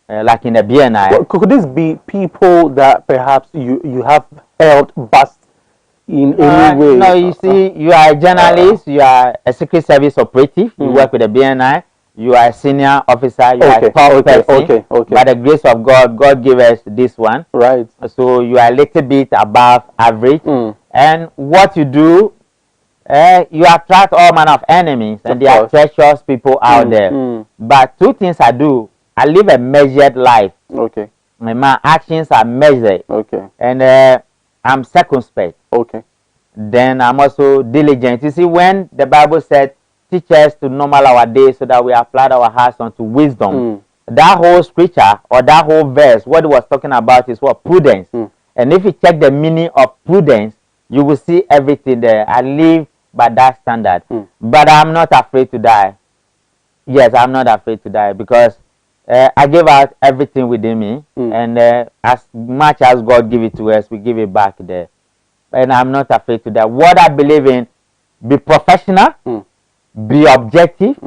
like in the BNI. Well, could this be people that perhaps you have held bust in any way? No, you see, you are a journalist, you are a Secret Service operative, you work with the BNI, you are a senior officer, you are a top person. Okay. By the grace of God, God gave us this one. Right. So you are a little bit above average. And what you do, you attract all manner of enemies, and there are treacherous people out there. But 2 things I do: I live a measured life. Okay. My actions are measured. Okay. And I'm circumspect. Okay. Then I'm also diligent. You see, when the Bible said, teach us to number our days so that we apply our hearts unto wisdom, that whole scripture or that whole verse, what it was talking about is what? Prudence. And if you check the meaning of prudence, you will see everything there. I live by that standard. But I'm not afraid to die. Yes, I'm not afraid to die, because I give out everything within me, and as much as God give it to us, we give it back there. And I'm not afraid to die. What I believe in, be professional, be objective,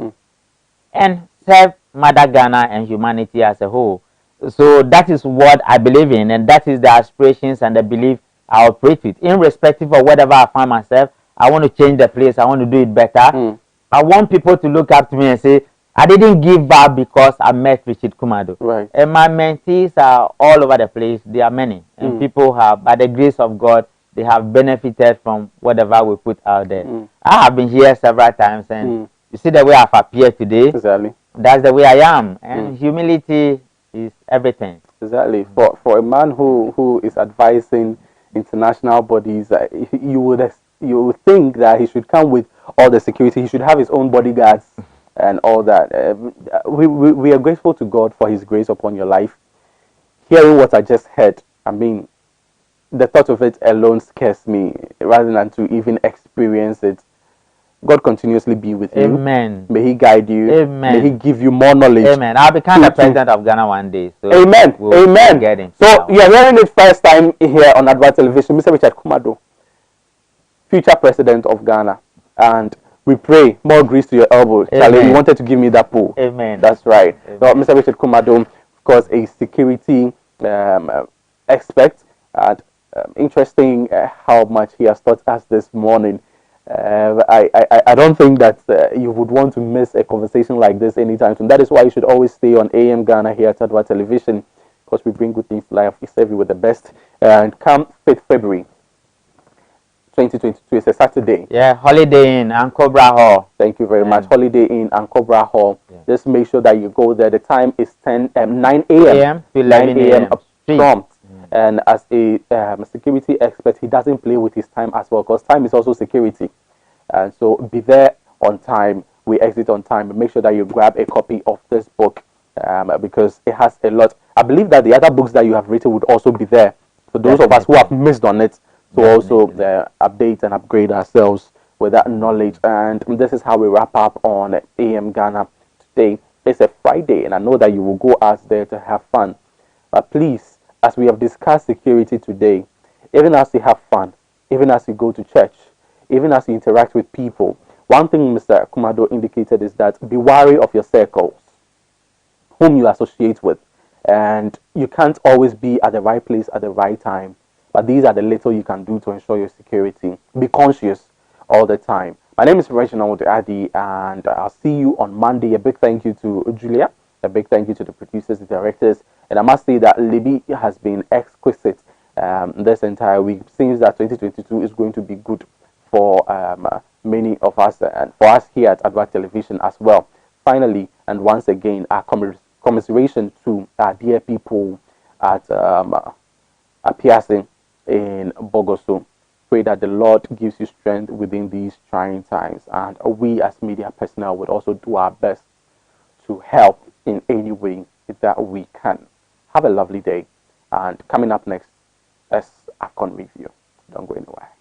and serve Mother Ghana and humanity as a whole. So that is what I believe in, and that is the aspirations and the belief I operate with. Irrespective of whatever I find myself, I want to change the place. I want to do it better. I want people to look up to me and say, I didn't give up because I met Richard Comado. Right. And my mentees are all over the place. There are many. And people have, by the grace of God, they have benefited from whatever we put out there. I have been here several times, and you see the way I've appeared today. Exactly. That's the way I am. And humility is everything. Exactly. For a man who is advising international bodies, you would think that he should come with all the security. He should have his own bodyguards and all that. We are grateful to God for His grace upon your life. Hearing what I just heard, I mean, the thought of it alone scares me rather than to even experience it. God continuously be with you. Amen. May He guide you. Amen. May He give you more knowledge. Amen. I'll become the president of Ghana one day. So Amen. Amen. So you are hearing it first time here on Advert Television. Mr. Richard Comado, future president of Ghana. And we pray more grease to your elbow. Charlie, you wanted to give me that pull. Amen. That's right. Amen. So, Mr. Richard Comado, of course, a security expert. And interesting how much he has taught us this morning. I don't think that you would want to miss a conversation like this anytime soon. That is why you should always stay on AM Ghana here at Advert Television, because we bring good things to life. We serve you with the best. And come 5th February 2022, it's a Saturday. Yeah, Holiday in Ankobra Hall. Thank you very much. Holiday in Ankobra Hall. Yeah. Just make sure that you go there. The time is 9 a.m. to 11 a.m. prompt. And as a security expert, he doesn't play with his time as well, because time is also security. And so be there on time. We exit on time. Make sure that you grab a copy of this book because it has a lot. I believe that the other books that you have written would also be there for those of us who have missed on it, to also update and upgrade ourselves with that knowledge. And this is how we wrap up on AM Ghana today. It's a Friday, and I know that you will go out there to have fun. But please, as we have discussed security today, even as you have fun, even as you go to church, even as you interact with people, one thing Mr. Comado indicated is that be wary of your circles, whom you associate with. And you can't always be at the right place at the right time. But these are the little you can do to ensure your security. Be conscious all the time. My name is Reginald Adi, and I'll see you on Monday. A big thank you to Julia. A big thank you to the producers, the directors. And I must say that Libby has been exquisite this entire week. It seems that 2022 is going to be good for many of us and for us here at Advert Television as well. Finally, and once again, our commiseration to our dear people at Piasin in Bogoso. Pray that the Lord gives you strength within these trying times, and we as media personnel would also do our best to help in any way that we can. Have a lovely day, and coming up next is Akon Review. Don't go anywhere.